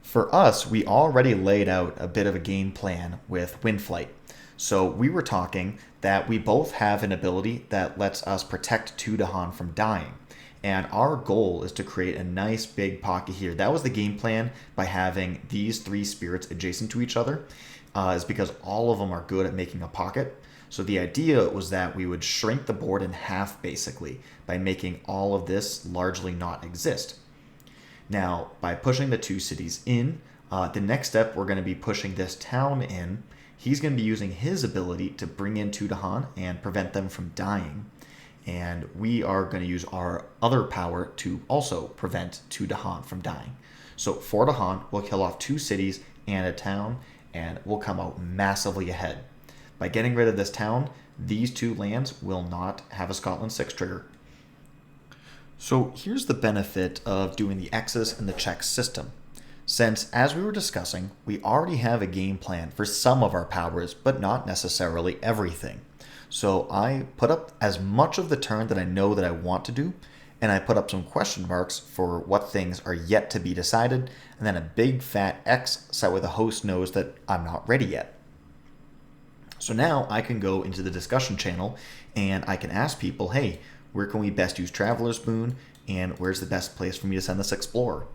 For us, we already laid out a bit of a game plan with Windflight. So we were talking that we both have an ability that lets us protect 2 Dahan from dying. And our goal is to create a nice big pocket here. That was the game plan by having these 3 spirits adjacent to each other, is because all of them are good at making a pocket. So the idea was that we would shrink the board in half basically by making all of this largely not exist. Now, by pushing the 2 cities in, the next step we're going to be pushing this town in. He's going to be using his ability to bring in 2 Dahan and prevent them from dying. And we are going to use our other power to also prevent 2 Dahan from dying. So 4 Dahan will kill off 2 cities and a town, and we'll come out massively ahead. By getting rid of this town, these 2 lands will not have a Scotland 6 trigger. So here's the benefit of doing the X's and the checks system. Since, as we were discussing, we already have a game plan for some of our powers, but not necessarily everything. So I put up as much of the turn that I know that I want to do, and I put up some question marks for what things are yet to be decided, and then a big fat X so that the host knows that I'm not ready yet. So now I can go into the discussion channel and I can ask people, hey, where can we best use Traveler's Boon, and where's the best place for me to send this Explorer?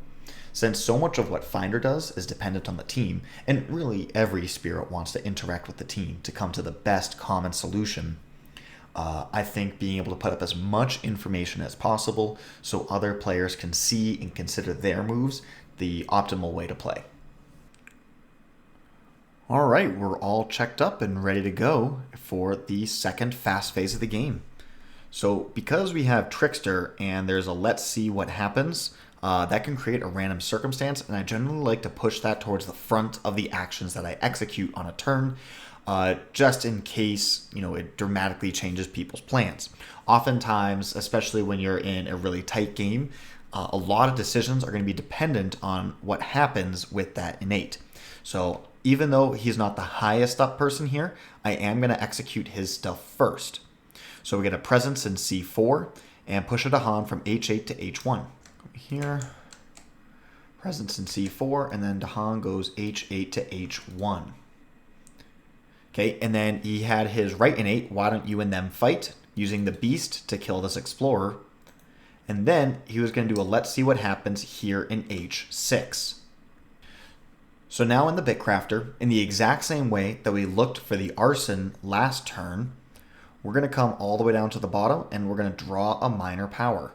Since so much of what Finder does is dependent on the team, and really every spirit wants to interact with the team to come to the best common solution, I think being able to put up as much information as possible so other players can see and consider their moves the optimal way to play. All right, we're all checked up and ready to go for the second fast phase of the game. So because we have Trickster and there's a let's see what happens, that can create a random circumstance, and I generally like to push that towards the front of the actions that I execute on a turn, just in case it dramatically changes people's plans. Oftentimes, especially when you're in a really tight game, a lot of decisions are going to be dependent on what happens with that innate. So even though he's not the highest up person here, I am going to execute his stuff first. So we get a presence in C4 and push a Dahan from H8 to H1. Here, presence in C4, and then Dahan goes H8 to H1. Okay, and then he had his right innate, why don't you and them fight, using the beast to kill this explorer. And then he was going to do a let's see what happens here in H6. So now in the Bitcrafter, in the exact same way that we looked for the Arson last turn, we're going to come all the way down to the bottom and we're going to draw a minor power.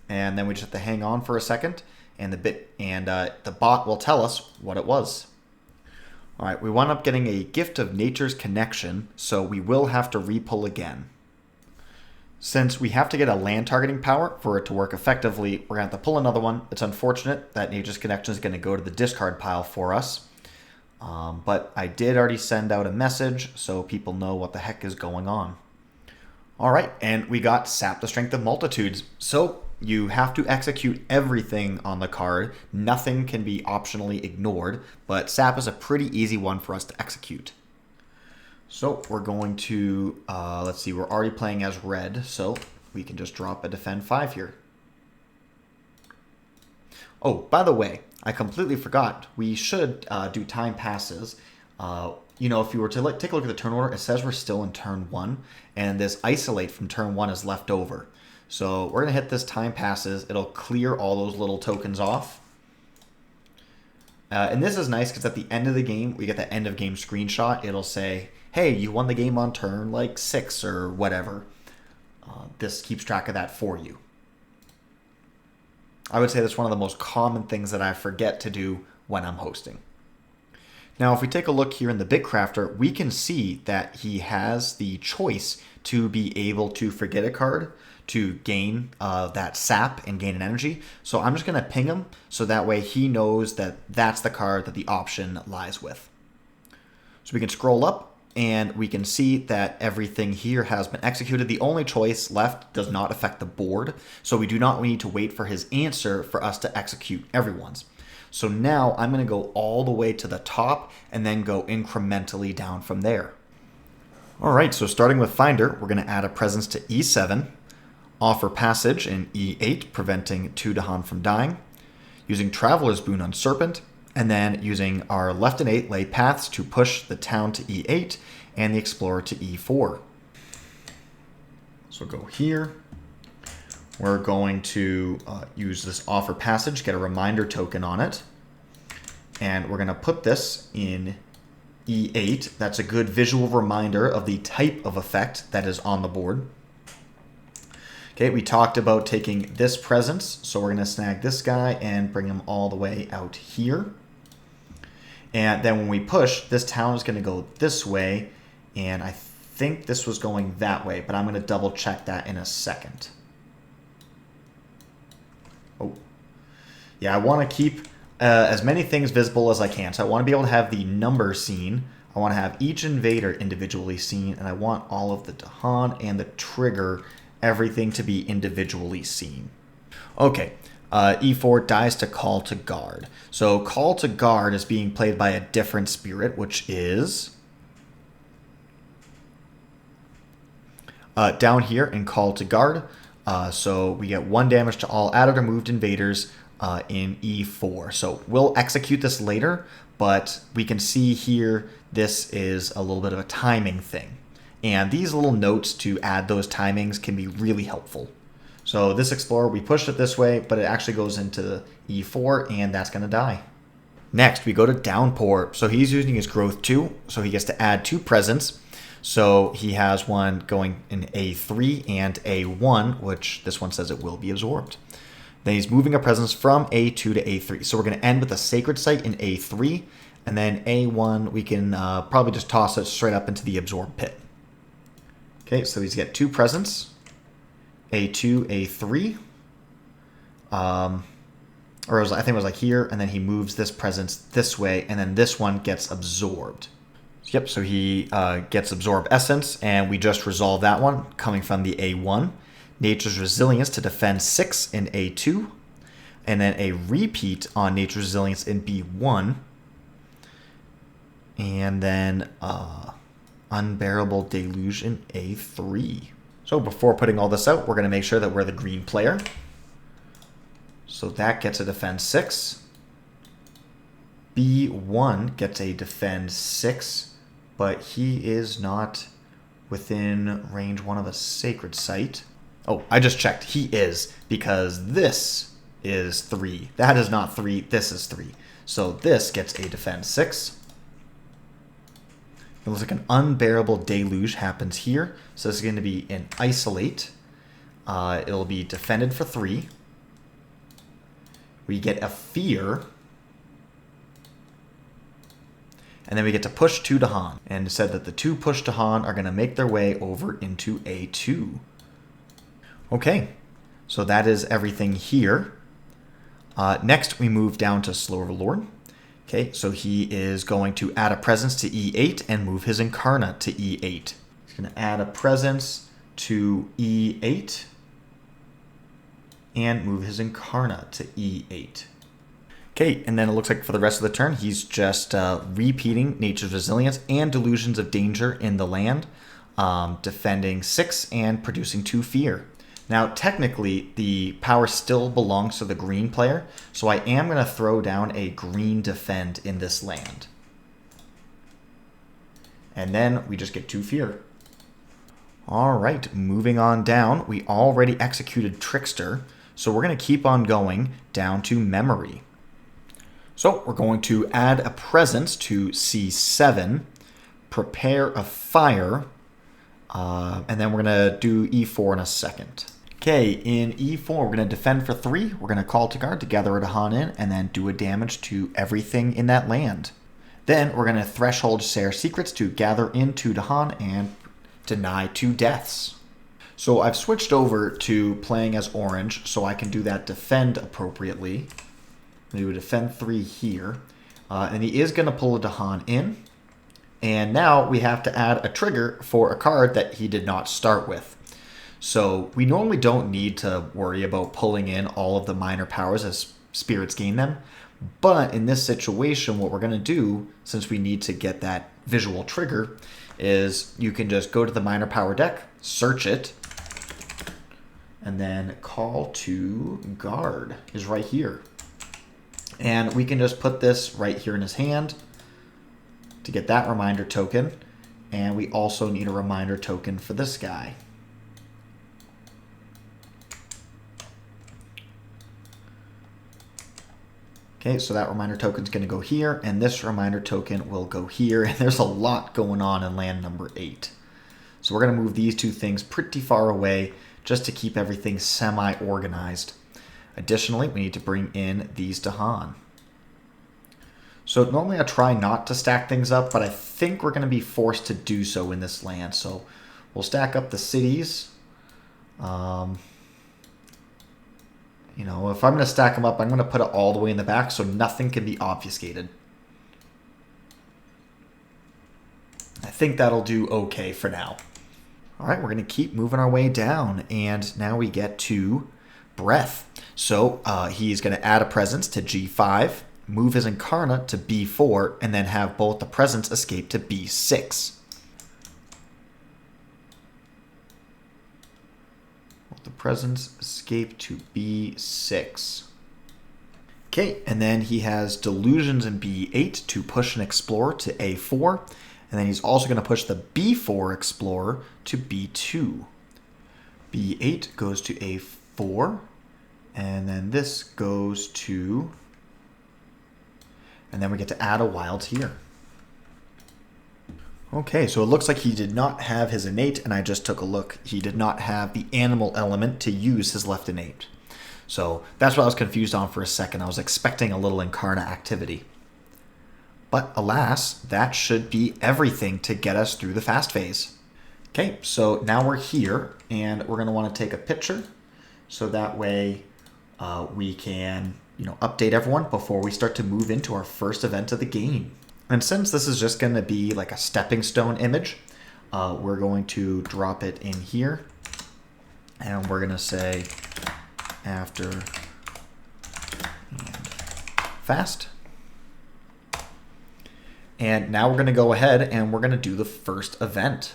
And then we just have to hang on for a second, and the bot will tell us what it was. All right, we wound up getting a Gift of Nature's Connection, so we will have to repull again. Since we have to get a land targeting power for it to work effectively, we're going to have to pull another one. It's unfortunate that Nature's Connection is going to go to the discard pile for us. But I did already send out a message so people know what the heck is going on. All right, and we got Sap the Strength of Multitudes. So you have to execute everything on the card. Nothing can be optionally ignored, but Sap is a pretty easy one for us to execute. So we're going to, let's see, we're already playing as red, so we can just drop a Defend 5 here. Oh, by the way, I completely forgot. We should do time passes. You know, if you were to take a look at the turn order, it says we're still in turn 1, and this Isolate from turn 1 is left over. So we're going to hit this time passes. It'll clear all those little tokens off. And this is nice because at the end of the game, we get the end of game screenshot. It'll say, hey, you won the game on turn like 6 or whatever. This keeps track of that for you. I would say that's one of the most common things that I forget to do when I'm hosting. Now, if we take a look here in the Bitcrafter, we can see that he has the choice to be able to forget a card to gain that sap and gain an energy. So I'm just going to ping him so that way he knows that that's the card that the option lies with. So we can scroll up and we can see that everything here has been executed. The only choice left does not affect the board, so we do not need to wait for his answer for us to execute everyone's. So now I'm going to go all the way to the top and then go incrementally down from there. All right, so starting with Finder, we're going to add a presence to E7, offer passage in E8, preventing 2 Dahan from dying, using Traveler's Boon on Serpent, and then using our left and 8 lay paths to push the town to E8 and the explorer to E4. So go here. We're going to use this offer passage, get a reminder token on it. And we're going to put this in E8. That's a good visual reminder of the type of effect that is on the board. Okay, we talked about taking this presence, so we're going to snag this guy and bring him all the way out here. And then when we push, this town is going to go this way, and I think this was going that way, but I'm going to double check that in a second. Oh, yeah, I want to keep as many things visible as I can. So I want to be able to have the number seen. I want to have each invader individually seen, and I want all of the Dahan and the trigger, everything to be individually seen. Okay, E4 dies to Call to Guard. So Call to Guard is being played by a different spirit, which is down here in Call to Guard. So we get 1 damage to all added or moved invaders in E4. So we'll execute this later, but we can see here this is a little bit of a timing thing. And these little notes to add those timings can be really helpful. So this Explorer, we pushed it this way, but it actually goes into E4, and that's going to die. Next, we go to Downpour. So he's using his Growth 2, so he gets to add 2 presents. So he has one going in A3 and A1, which this one says it will be absorbed. Then he's moving a presence from A2 to A3. So we're going to end with a Sacred Site in A3, and then A1, we can probably just toss it straight up into the Absorb Pit. Okay, so he's got 2 presents. A2, A3, or I think it was like here, and then he moves this presence this way, and then this one gets absorbed. Yep, so he gets Absorb Essence, and we just resolved that one, coming from the A1. Nature's Resilience to defend 6 in A2, and then a repeat on Nature's Resilience in B1, and then Unbearable Deluge in A3. So before putting all this out, we're going to make sure that we're the green player. So that gets a defend 6. B1 gets a defend 6, but he is not within range 1 of a Sacred Site. Oh, I just checked. He is, because this is 3. That is not 3. This is 3. So this gets a defend 6. It looks like an Unbearable Deluge happens here. So this is going to be an Isolate. It'll be defended for 3. We get a Fear. And then we get to push 2 Dahan. And it said that the 2 push Dahan are going to make their way over into A2. Okay, so that is everything here. Next, we move down to Slow Overlord. Okay, so he is going to add a presence to E8 and move his Incarna to E8. He's going to add a presence to E8 and move his Incarna to E8. Okay, and then it looks like for the rest of the turn, he's just repeating Nature's Resilience and Delusions of Danger in the land, defending 6 and producing 2 fear. Now, technically, the power still belongs to the green player, so I am going to throw down a green defend in this land. And then we just get 2 fear. All right, moving on down, we already executed Trickster, so we're going to keep on going down to Memory. So we're going to add a presence to C7, prepare a fire, and then we're going to do E4 in a second. Okay, in E4, we're going to defend for 3. We're going to call to guard to gather a Dahan in, and then do a damage to everything in that land. Then we're going to threshold Share Secrets to gather in 2 Dahan and deny 2 deaths. So I've switched over to playing as orange, so I can do that defend appropriately. We would defend 3 here. And he is going to pull a Dahan in. And now we have to add a trigger for a card that he did not start with. So we normally don't need to worry about pulling in all of the minor powers as spirits gain them. But in this situation, what we're going to do, since we need to get that visual trigger, is you can just go to the minor power deck, search it, and then call to guard is right here. And we can just put this right here in his hand to get that reminder token. And we also need a reminder token for this guy. Okay, so that reminder token is going to go here, and this reminder token will go here. And there's a lot going on in land number 8. So we're going to move these 2 things pretty far away just to keep everything semi-organized. Additionally, we need to bring in these Dahan. So normally I try not to stack things up, but I think we're going to be forced to do so in this land. So we'll stack up the cities. You know, if I'm going to stack them up, I'm going to put it all the way in the back so nothing can be obfuscated. I think that'll do okay for now. All right, we're going to keep moving our way down, and now we get to Breath. So he's going to add a presence to G5, move his Incarna to B4, and then have both the presence escape to B6. The presence escape to B6. Okay, and then he has Delusions in B8 to push an Explorer to A4. And then he's also going to push the B4 Explorer to B2. B8 goes to A4. And then this goes to... And then we get to add a wild here. Okay, so it looks like he did not have his innate, and I just took a look. He did not have the animal element to use his left innate. So that's what I was confused on for a second. I was expecting a little Incarna activity. But alas, that should be everything to get us through the fast phase. Okay, so now we're here, and we're going to want to take a picture, so that way we can, update everyone before we start to move into our first event of the game. And since this is just going to be like a stepping stone image, we're going to drop it in here. And we're going to say after and fast. And now we're going to go ahead and we're going to do the first event.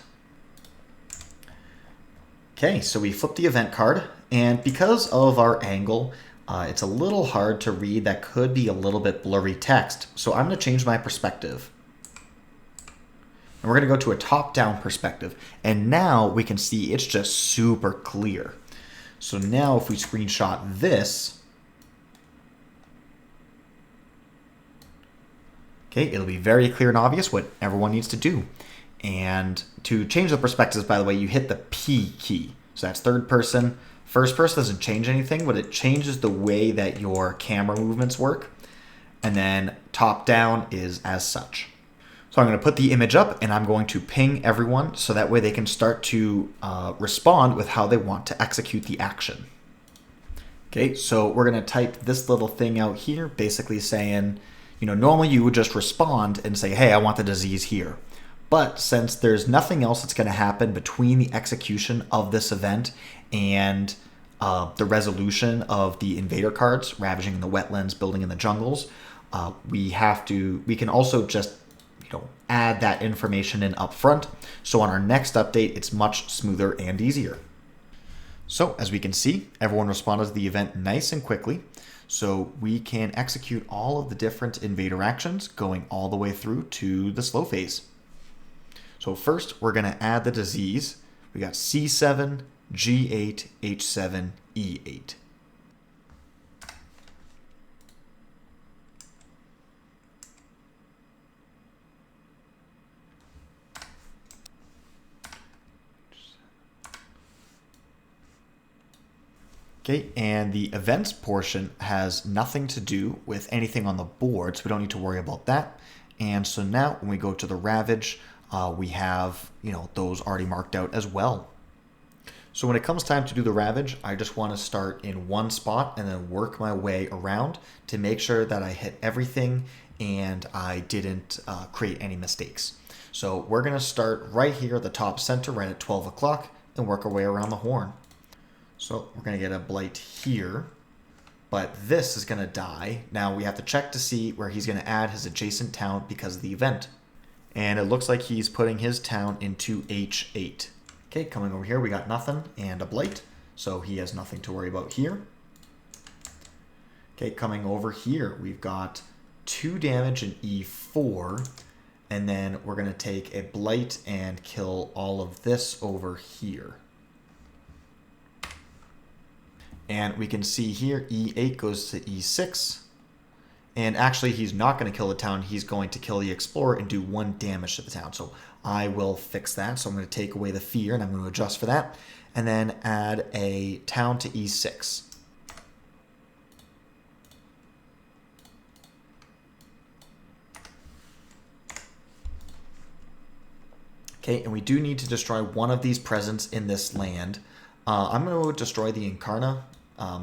Okay, so we flip the event card. And because of our angle, it's a little hard to read. That could be a little bit blurry text. So I'm going to change my perspective. And we're going to go to a top-down perspective. And now we can see it's just super clear. So now if we screenshot this, okay, it'll be very clear and obvious what everyone needs to do. And to change the perspectives, by the way, you hit the P key. So that's third person. First person doesn't change anything, but it changes the way that your camera movements work. And then top down is as such. So I'm going to put the image up and I'm going to ping everyone so that way they can start to respond with how they want to execute the action. Okay, so we're going to type this little thing out here, basically saying, normally you would just respond and say, hey, I want the disease here. But since there's nothing else that's going to happen between the execution of this event and the resolution of the invader cards, ravaging in the wetlands, building in the jungles, we can also just add that information in up front. So on our next update, it's much smoother and easier. So as we can see, everyone responded to the event nice and quickly. So we can execute all of the different invader actions going all the way through to the slow phase. So first, we're going to add the disease. We got C7, G8, H7, E8. Okay, and the events portion has nothing to do with anything on the board, so we don't need to worry about that. And so now when we go to the Ravage, we have those already marked out as well. So when it comes time to do the Ravage, I just want to start in one spot and then work my way around to make sure that I hit everything and I didn't create any mistakes. So we're going to start right here at the top center, right at 12 o'clock, and work our way around the horn. So we're going to get a blight here, but this is going to die. Now we have to check to see where he's going to add his adjacent town because of the event. And it looks like he's putting his town into H8. Okay, coming over here, we got nothing and a blight, so he has nothing to worry about here. Okay, coming over here, we've got 2 damage in E4, and then we're going to take a blight and kill all of this over here. And we can see here E8 goes to E6. And actually, he's not going to kill the town. He's going to kill the explorer and do 1 damage to the town. So I will fix that. So I'm going to take away the fear, and I'm going to adjust for that. And then add a town to E6. Okay, and we do need to destroy one of these presents in this land. I'm going to destroy the Incarna.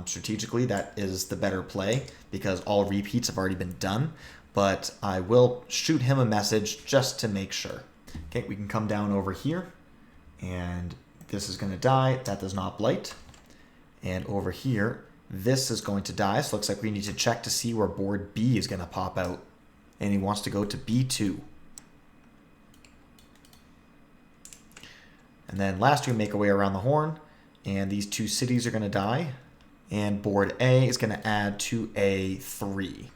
Strategically, that is the better play because all repeats have already been done, but I will shoot him a message just to make sure. Okay, we can come down over here, and this is going to die. That does not blight. And over here, this is going to die, so it looks like we need to check to see where board B is going to pop out, and he wants to go to B2. And then last, we make our way around the horn, and these 2 cities are going to die. And board A is going to add to A3.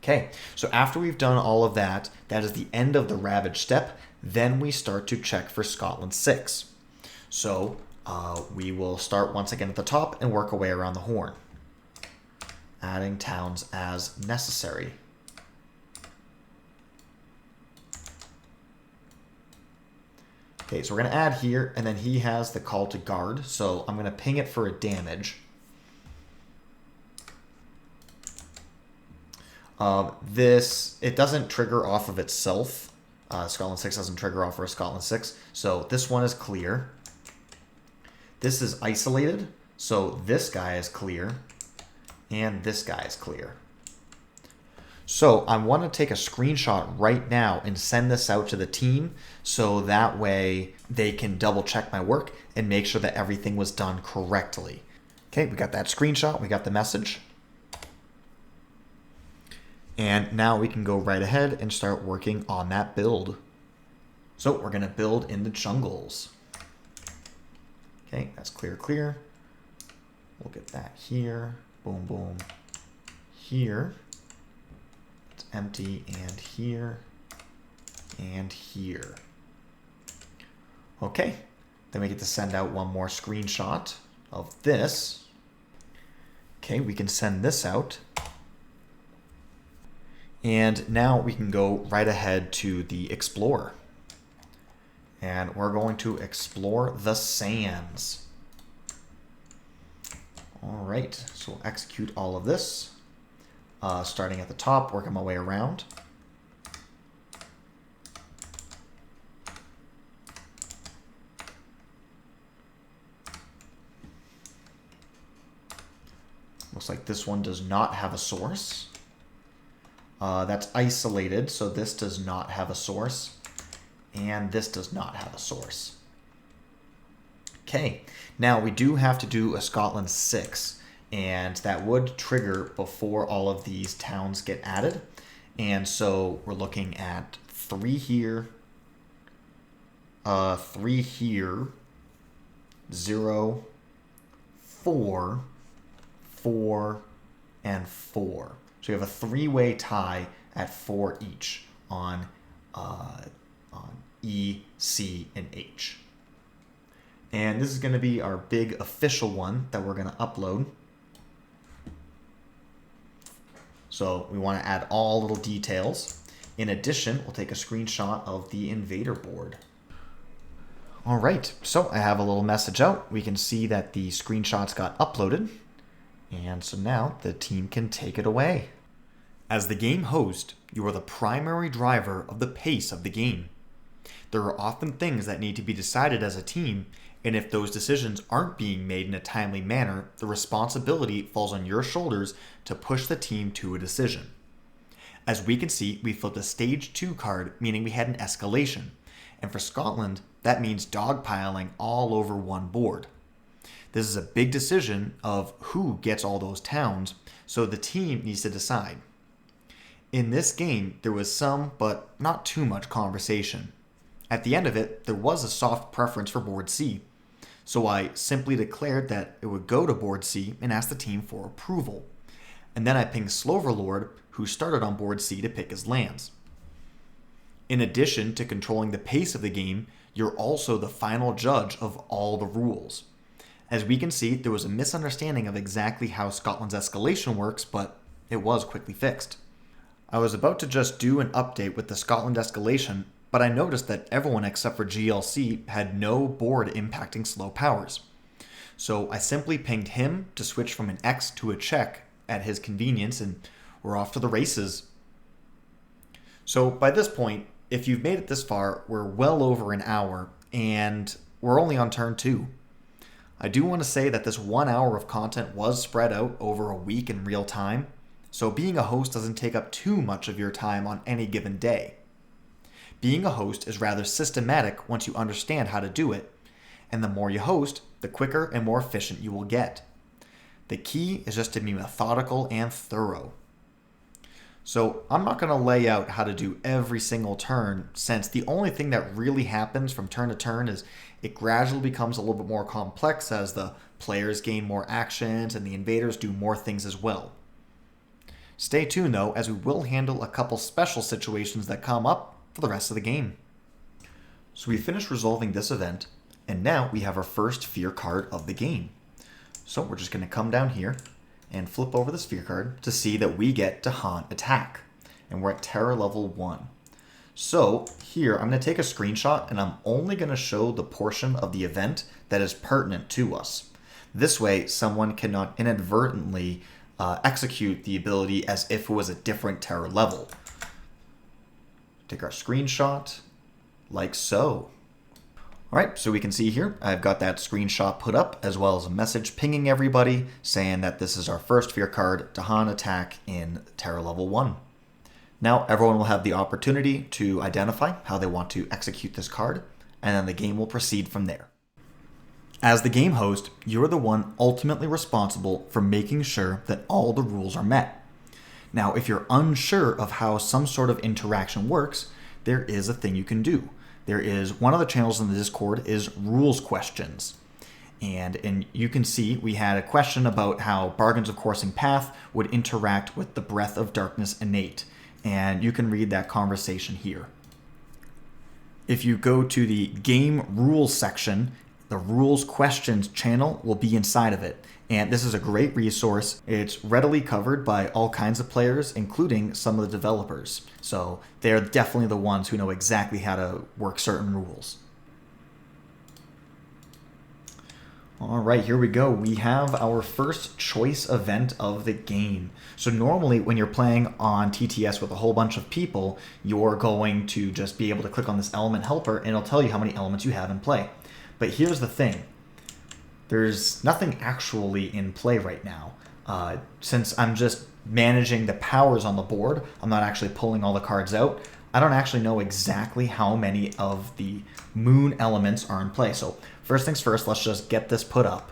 Okay, so after we've done all of that, that is the end of the Ravage step. Then we start to check for Scotland 6. So we will start once again at the top and work our way around the horn, adding towns as necessary. Okay, so we're going to add here, and then he has the call to guard, so I'm going to ping it for a damage. It doesn't trigger off of itself. Scotland 6 doesn't trigger off for a Scotland 6, so this one is clear. This is isolated, so this guy is clear, and this guy is clear. So I want to take a screenshot right now and send this out to the team so that way they can double check my work and make sure that everything was done correctly. Okay, we got that screenshot, we got the message. And now we can go right ahead and start working on that build. So we're going to build in the jungles. Okay, that's clear, clear. We'll get that here. Boom, boom. Here. Empty, and here, and here. Okay, then we get to send out one more screenshot of this. Okay, we can send this out. And now we can go right ahead to the Explorer. And we're going to explore the sands. All right, so we'll execute all of this. starting at the top, working my way around. Looks like this one does not have a source. That's isolated, so this does not have a source. And this does not have a source. Okay, now we do have to do a Scotland 6, and that would trigger before all of these towns get added. And so we're looking at 3 here, 3 here, 0, 4, 4, and 4. So you have a 3-way tie at 4 each on E, C, and H. And this is going to be our big official one that we're going to upload. So we want to add all little details. In addition, we'll take a screenshot of the Invader board. All right, so I have a little message out. We can see that the screenshots got uploaded. And so now the team can take it away. As the game host, you are the primary driver of the pace of the game. There are often things that need to be decided as a team, and if those decisions aren't being made in a timely manner, the responsibility falls on your shoulders to push the team to a decision. As we can see, we flipped a Stage 2 card, meaning we had an escalation. And for Scotland, that means dogpiling all over one board. This is a big decision of who gets all those towns, so the team needs to decide. In this game, there was some, but not too much conversation. At the end of it, there was a soft preference for board C, so I simply declared that it would go to board C and asked the team for approval. And then I pinged Sloverlord, who started on board C to pick his lands. In addition to controlling the pace of the game, you're also the final judge of all the rules. As we can see, there was a misunderstanding of exactly how Scotland's escalation works, but it was quickly fixed. I was about to just do an update with the Scotland escalation, but I noticed that everyone except for GLC had no board impacting slow powers. So I simply pinged him to switch from an X to a check at his convenience, and we're off to the races. So by this point, if you've made it this far, we're well over an hour, and we're only on turn 2. I do want to say that this 1 hour of content was spread out over a week in real time, so being a host doesn't take up too much of your time on any given day. Being a host is rather systematic once you understand how to do it, and the more you host, the quicker and more efficient you will get. The key is just to be methodical and thorough. So I'm not going to lay out how to do every single turn, since the only thing that really happens from turn to turn is it gradually becomes a little bit more complex as the players gain more actions and the invaders do more things as well. Stay tuned though, as we will handle a couple special situations that come up for the rest of the game. So we finished resolving this event, and now we have our first fear card of the game. So we're just going to come down here and flip over the sphere card to see that we get to haunt attack. And we're at terror level 1. So here, I'm going to take a screenshot and I'm only going to show the portion of the event that is pertinent to us. This way, someone cannot inadvertently execute the ability as if it was a different terror level. Take our screenshot, like so. All right, so we can see here, I've got that screenshot put up, as well as a message pinging everybody saying that this is our first fear card, Dahan attack in terror level 1. Now everyone will have the opportunity to identify how they want to execute this card, and then the game will proceed from there. As the game host, you're the one ultimately responsible for making sure that all the rules are met. Now, if you're unsure of how some sort of interaction works, there is a thing you can do. There is one of the channels in the Discord is rules questions. And you can see we had a question about how Bargains of Coursing Path would interact with the Breath of Darkness innate. And you can read that conversation here. If you go to the game rules section, the rules questions channel will be inside of it. And this is a great resource. It's readily covered by all kinds of players, including some of the developers. So they're definitely the ones who know exactly how to work certain rules. All right, here we go. We have our first choice event of the game. So normally when you're playing on TTS with a whole bunch of people, you're going to just be able to click on this element helper and it'll tell you how many elements you have in play. But here's the thing. There's nothing actually in play right now. Since I'm just managing the powers on the board, I'm not actually pulling all the cards out. I don't actually know exactly how many of the moon elements are in play. So first things first, let's just get this put up.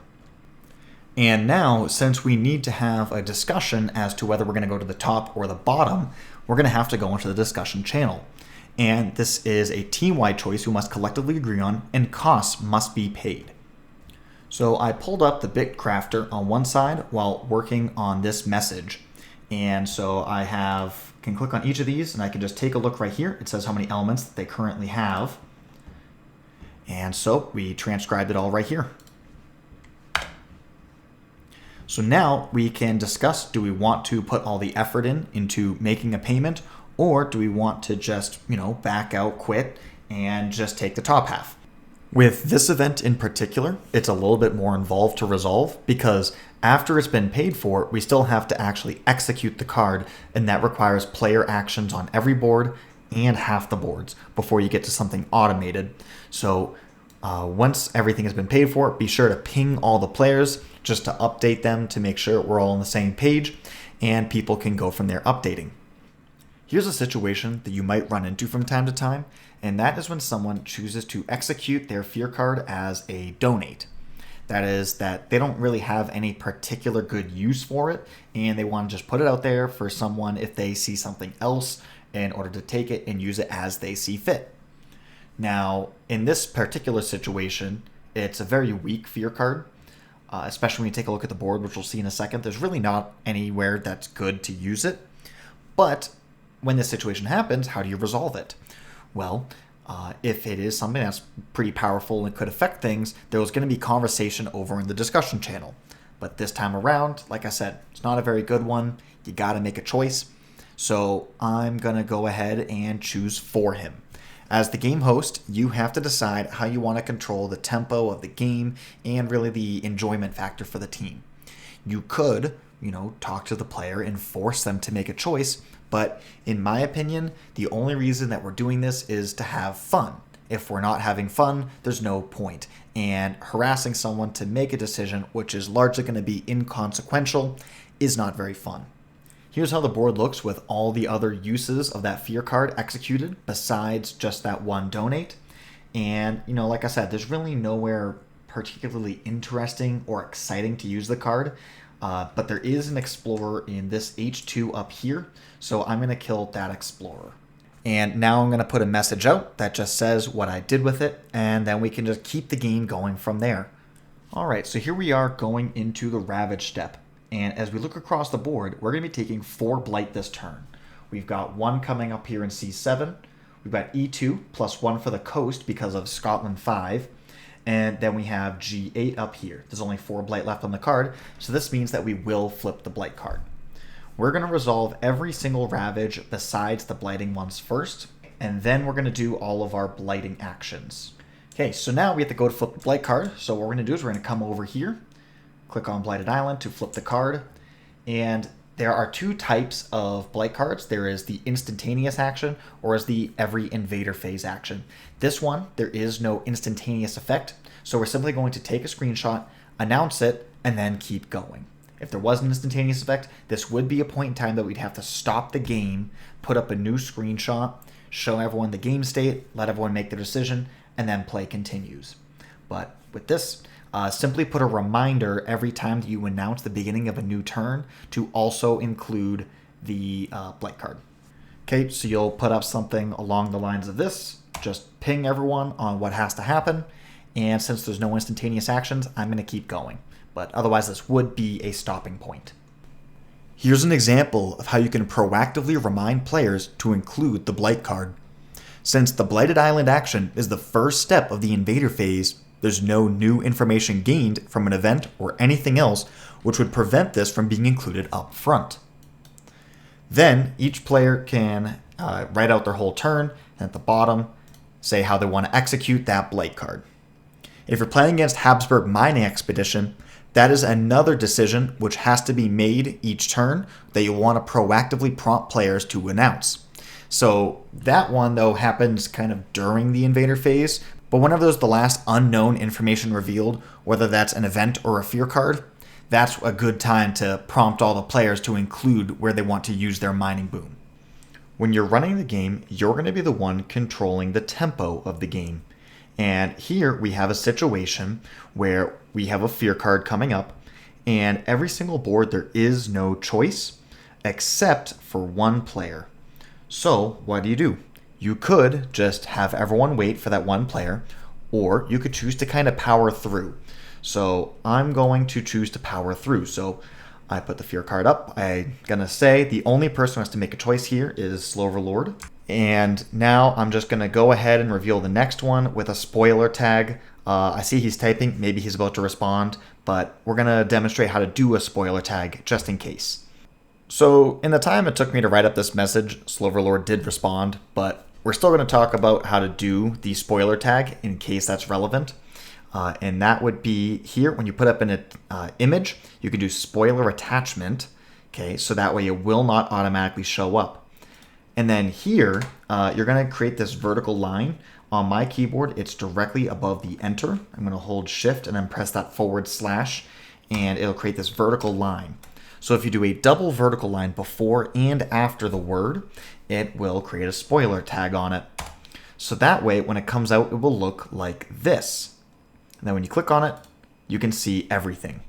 And now, since we need to have a discussion as to whether we're going to go to the top or the bottom, we're going to have to go into the discussion channel. And this is a team-wide choice we must collectively agree on, and costs must be paid. So I pulled up the Bitcrafter on one side while working on this message. And so I can click on each of these and I can just take a look right here. It says how many elements that they currently have. And so we transcribed it all right here. So now we can discuss, do we want to put all the effort into making a payment, or do we want to just, back out, quit, and just take the top half? With this event in particular, it's a little bit more involved to resolve because after it's been paid for, we still have to actually execute the card, and that requires player actions on every board and half the boards before you get to something automated. So once everything has been paid for, be sure to ping all the players just to update them to make sure we're all on the same page and people can go from there updating. Here's a situation that you might run into from time to time, and that is when someone chooses to execute their fear card as a donate. That is that they don't really have any particular good use for it, and they want to just put it out there for someone if they see something else in order to take it and use it as they see fit. Now, in this particular situation, it's a very weak fear card, especially when you take a look at the board, which we'll see in a second. There's really not anywhere that's good to use it, but when this situation happens, how do you resolve it? Well, if it is something that's pretty powerful and could affect things, there's going to be conversation over in the discussion channel. But this time around, like I said, it's not a very good one. You got to make a choice. So I'm going to go ahead and choose for him. As the game host, you have to decide how you want to control the tempo of the game and really the enjoyment factor for the team. You could, talk to the player and force them to make a choice, but in my opinion, the only reason that we're doing this is to have fun. If we're not having fun, there's no point. And harassing someone to make a decision, which is largely going to be inconsequential, is not very fun. Here's how the board looks with all the other uses of that fear card executed besides just that one donate. And, like I said, there's really nowhere particularly interesting or exciting to use the card. But there is an explorer in this H2 up here, so I'm going to kill that explorer. And now I'm going to put a message out that just says what I did with it, and then we can just keep the game going from there. Alright, so here we are going into the Ravage step, and as we look across the board, we're going to be taking 4 Blight this turn. We've got 1 coming up here in C7, we've got E2 plus 1 for the coast because of Scotland 5, and then we have G8 up here. There's only 4 Blight left on the card, so this means that we will flip the Blight card. We're going to resolve every single Ravage besides the Blighting ones first, and then we're going to do all of our Blighting actions. Okay, so now we have to go to flip the Blight card, so what we're going to do is we're going to come over here, click on Blighted Island to flip the card, and there are 2 types of Blight cards. There is the instantaneous action, or is the every Invader phase action. This one, there is no instantaneous effect, so we're simply going to take a screenshot, announce it, and then keep going. If there was an instantaneous effect, this would be a point in time that we'd have to stop the game, put up a new screenshot, show everyone the game state, let everyone make their decision, and then play continues. But with this, simply put a reminder every time that you announce the beginning of a new turn to also include the Blight card. Okay, so you'll put up something along the lines of this, just ping everyone on what has to happen, and since there's no instantaneous actions, I'm going to keep going. But otherwise, this would be a stopping point. Here's an example of how you can proactively remind players to include the Blight card. Since the Blighted Island action is the first step of the Invader phase, there's no new information gained from an event or anything else which would prevent this from being included up front. Then each player can write out their whole turn, and at the bottom say how they want to execute that Blight card. If you're playing against Habsburg Mining Expedition, that is another decision which has to be made each turn that you want to proactively prompt players to announce. So that one, though, happens kind of during the Invader phase, but whenever there's the last unknown information revealed, whether that's an event or a fear card, that's a good time to prompt all the players to include where they want to use their mining boom. When you're running the game, you're going to be the one controlling the tempo of the game. And here we have a situation where we have a fear card coming up, and every single board there is no choice except for one player. So what do? You could just have everyone wait for that one player, or you could choose to kind of power through. So I'm going to choose to power through. So I put the fear card up. I'm going to say the only person who has to make a choice here is Sloverlord. And now I'm just going to go ahead and reveal the next one with a spoiler tag. I see he's typing. Maybe he's about to respond, but we're going to demonstrate how to do a spoiler tag just in case. So in the time it took me to write up this message, Sloverlord did respond, but we're still going to talk about how to do the spoiler tag in case that's relevant. And that would be here when you put up an image, you can do spoiler attachment. Okay, so that way it will not automatically show up. And then here, you're going to create this vertical line. On my keyboard, it's directly above the enter. I'm going to hold shift and then press that / and it'll create this vertical line. So if you do a double vertical line before and after the word, it will create a spoiler tag on it. So that way, when it comes out, it will look like this. And then when you click on it, you can see everything.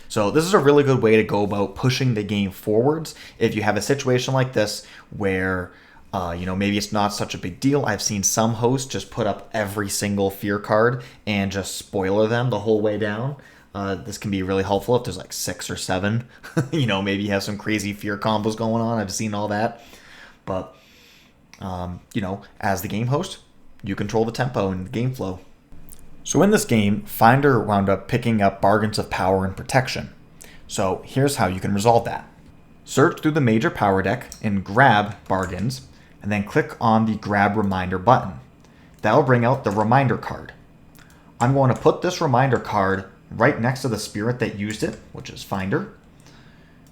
So this is a really good way to go about pushing the game forwards. If you have a situation like this where, maybe it's not such a big deal. I've seen some hosts just put up every single fear card and just spoiler them the whole way down. This can be really helpful if there's like 6 or 7. Maybe you have some crazy fear combos going on. I've seen all that. But, as the game host, you control the tempo and the game flow. So in this game, Finder wound up picking up Bargains of Power and Protection. So here's how you can resolve that. Search through the major power deck and grab Bargains, and then click on the Grab Reminder button. That will bring out the Reminder card. I'm going to put this Reminder card right next to the spirit that used it, which is Finder.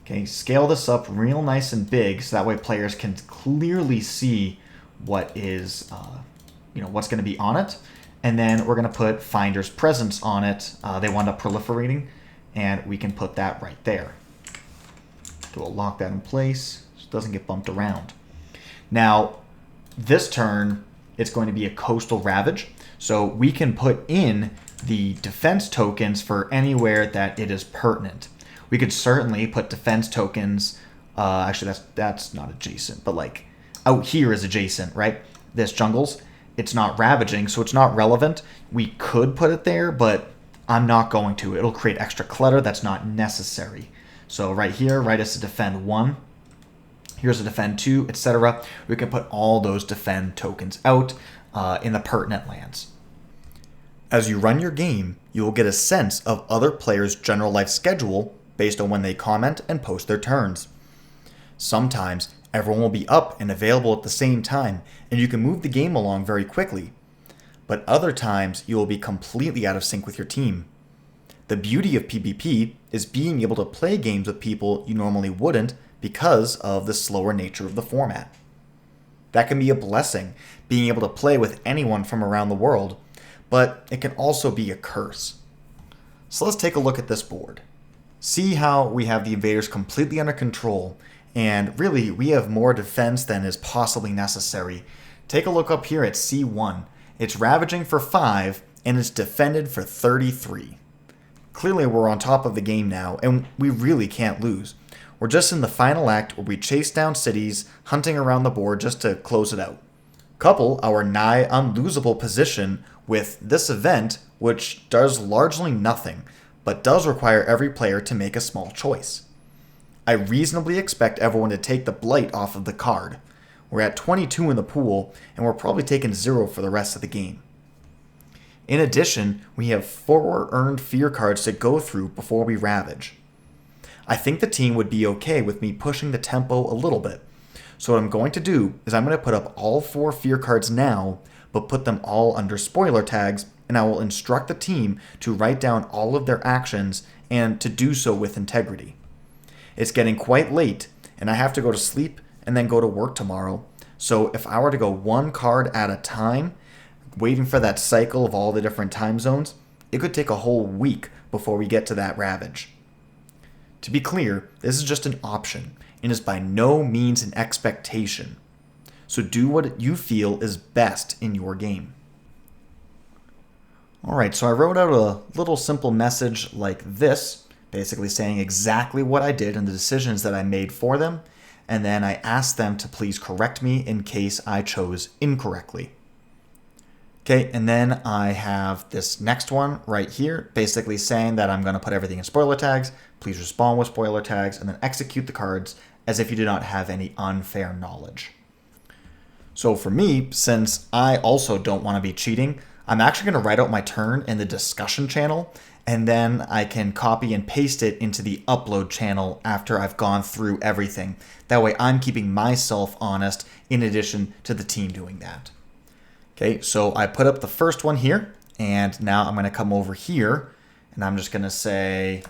Okay, scale this up real nice and big so that way players can clearly see what is, what's going to be on it. And then we're going to put Finder's presence on it. They wound up proliferating, and we can put that right there. So we'll lock that in place so it doesn't get bumped around. Now, this turn, it's going to be a Coastal Ravage. So we can put in the defense tokens for anywhere that it is pertinent. We could certainly put defense tokens, actually that's not adjacent, but like out here is adjacent, right? This jungles. It's not ravaging, so it's not relevant. We could put it there, but I'm not going to. It'll create extra clutter that's not necessary. So right here, right as to defend 1. Here's a defend 2, etc. We can put all those defend tokens out in the pertinent lands. As you run your game, you will get a sense of other players' general life schedule based on when they comment and post their turns. Sometimes everyone will be up and available at the same time, and you can move the game along very quickly. But other times, you will be completely out of sync with your team. The beauty of PBP is being able to play games with people you normally wouldn't because of the slower nature of the format. That can be a blessing, being able to play with anyone from around the world, but it can also be a curse. So let's take a look at this board. See how we have the invaders completely under control, and really, we have more defense than is possibly necessary. Take a look up here at C1. It's ravaging for 5, and it's defended for 33. Clearly, we're on top of the game now, and we really can't lose. We're just in the final act where we chase down cities, hunting around the board just to close it out. Couple our nigh unlosable position with this event, which does largely nothing, but does require every player to make a small choice. I reasonably expect everyone to take the Blight off of the card. We're at 22 in the pool, and we're probably taking 0 for the rest of the game. In addition, we have 4 earned fear cards to go through before we ravage. I think the team would be okay with me pushing the tempo a little bit. So what I'm going to do is I'm going to put up all 4 fear cards now, but put them all under spoiler tags and I will instruct the team to write down all of their actions and to do so with integrity. It's getting quite late, and I have to go to sleep and then go to work tomorrow. So if I were to go one card at a time, waiting for that cycle of all the different time zones, it could take a whole week before we get to that Ravage. To be clear, this is just an option and is by no means an expectation. So do what you feel is best in your game. Alright, so I wrote out a little simple message like this, basically saying exactly what I did and the decisions that I made for them, and then I asked them to please correct me in case I chose incorrectly. Okay, and then I have this next one right here, basically saying that I'm going to put everything in spoiler tags, please respond with spoiler tags, and then execute the cards as if you do not have any unfair knowledge. So for me, since I also don't want to be cheating, I'm actually going to write out my turn in the discussion channel, and then I can copy and paste it into the upload channel after I've gone through everything. That way I'm keeping myself honest in addition to the team doing that. Okay, so I put up the first one here, and now I'm going to come over here, and I'm just going to say,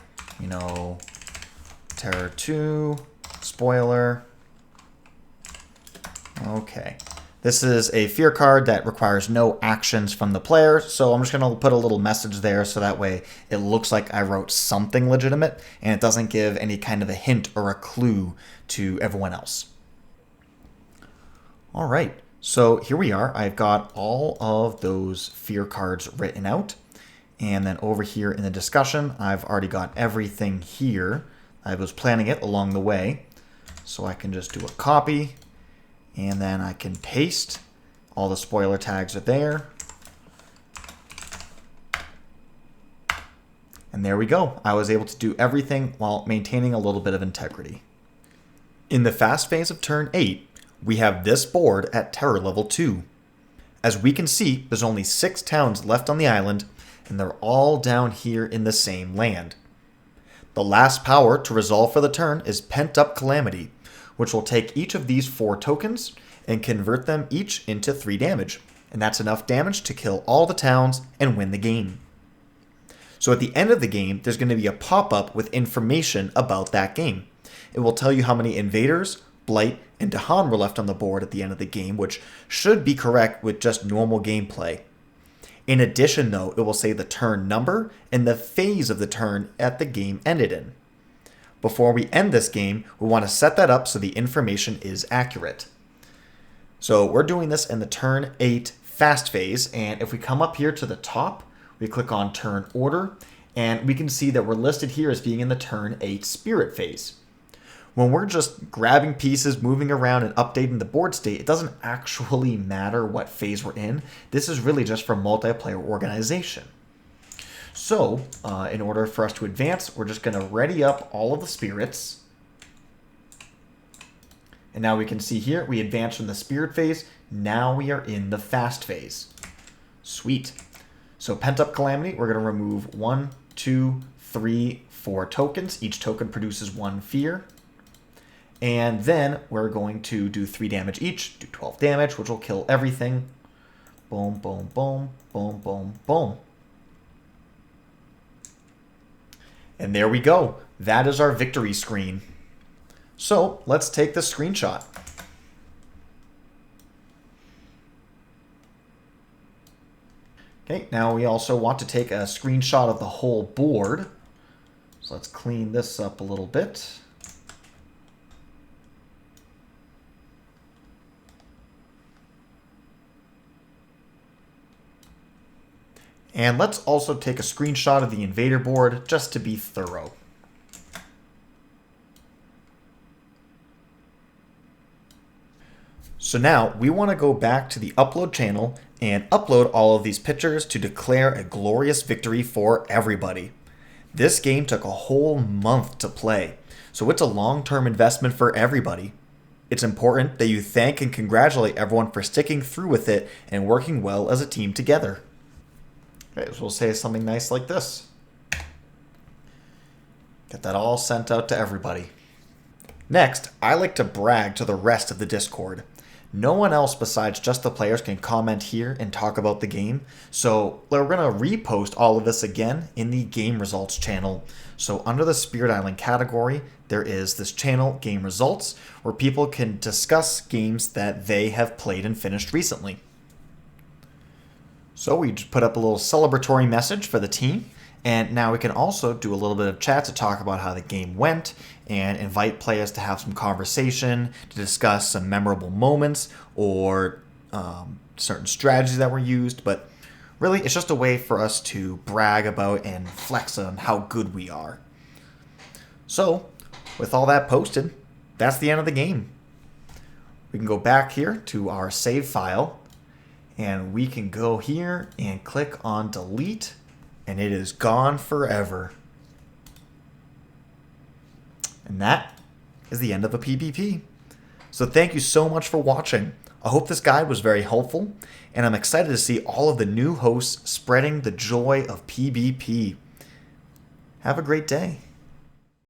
Terror 2, spoiler. Okay. This is a fear card that requires no actions from the player, so I'm just going to put a little message there so that way it looks like I wrote something legitimate and it doesn't give any kind of a hint or a clue to everyone else. All right, so here we are. I've got all of those fear cards written out, and then over here in the discussion, I've already got everything here. I was planning it along the way, so I can just do a copy. And then I can paste. All the spoiler tags are there. And there we go. I was able to do everything while maintaining a little bit of integrity. In the fast phase of turn 8, we have this board at terror level 2. As we can see, there's only 6 towns left on the island, and they're all down here in the same land. The last power to resolve for the turn is Pent Up Calamity, which will take each of these 4 tokens and convert them each into 3 damage. And that's enough damage to kill all the towns and win the game. So at the end of the game, there's going to be a pop-up with information about that game. It will tell you how many Invaders, Blight, and Dahan were left on the board at the end of the game, which should be correct with just normal gameplay. In addition, though, it will say the turn number and the phase of the turn that the game ended in. Before we end this game, we want to set that up so the information is accurate. So we're doing this in the turn 8 fast phase, and if we come up here to the top, we click on turn order, and we can see that we're listed here as being in the turn 8 spirit phase. When we're just grabbing pieces, moving around, and updating the board state, it doesn't actually matter what phase we're in. This is really just for multiplayer organization. So, in order for us to advance, we're just going to ready up all of the spirits. And now we can see here, we advanced from the spirit phase. Now we are in the fast phase. Sweet. So, Pent Up Calamity, we're going to remove 1, 2, 3, 4 tokens. Each token produces 1 fear. And then we're going to do 3 damage each, do 12 damage, which will kill everything. Boom, boom, boom, boom, boom, boom. And there we go. That is our victory screen. So let's take the screenshot. Okay, now we also want to take a screenshot of the whole board. So let's clean this up a little bit. And let's also take a screenshot of the Invader board just to be thorough. So now we want to go back to the upload channel and upload all of these pictures to declare a glorious victory for everybody. This game took a whole month to play, so it's a long-term investment for everybody. It's important that you thank and congratulate everyone for sticking through with it and working well as a team together. Okay, so we'll say something nice like this. Get that all sent out to everybody. Next, I like to brag to the rest of the Discord. No one else besides just the players can comment here and talk about the game. So we're going to repost all of this again in the game results channel. So under the Spirit Island category, there is this channel, Game Results, where people can discuss games that they have played and finished recently. So we just put up a little celebratory message for the team. And now we can also do a little bit of chat to talk about how the game went and invite players to have some conversation, to discuss some memorable moments or certain strategies that were used. But really, it's just a way for us to brag about and flex on how good we are. So, with all that posted, that's the end of the game. We can go back here to our save file, and we can go here and click on delete, and it is gone forever. And that is the end of a PBP. So thank you so much for watching. I hope this guide was very helpful, and I'm excited to see all of the new hosts spreading the joy of PBP. Have a great day.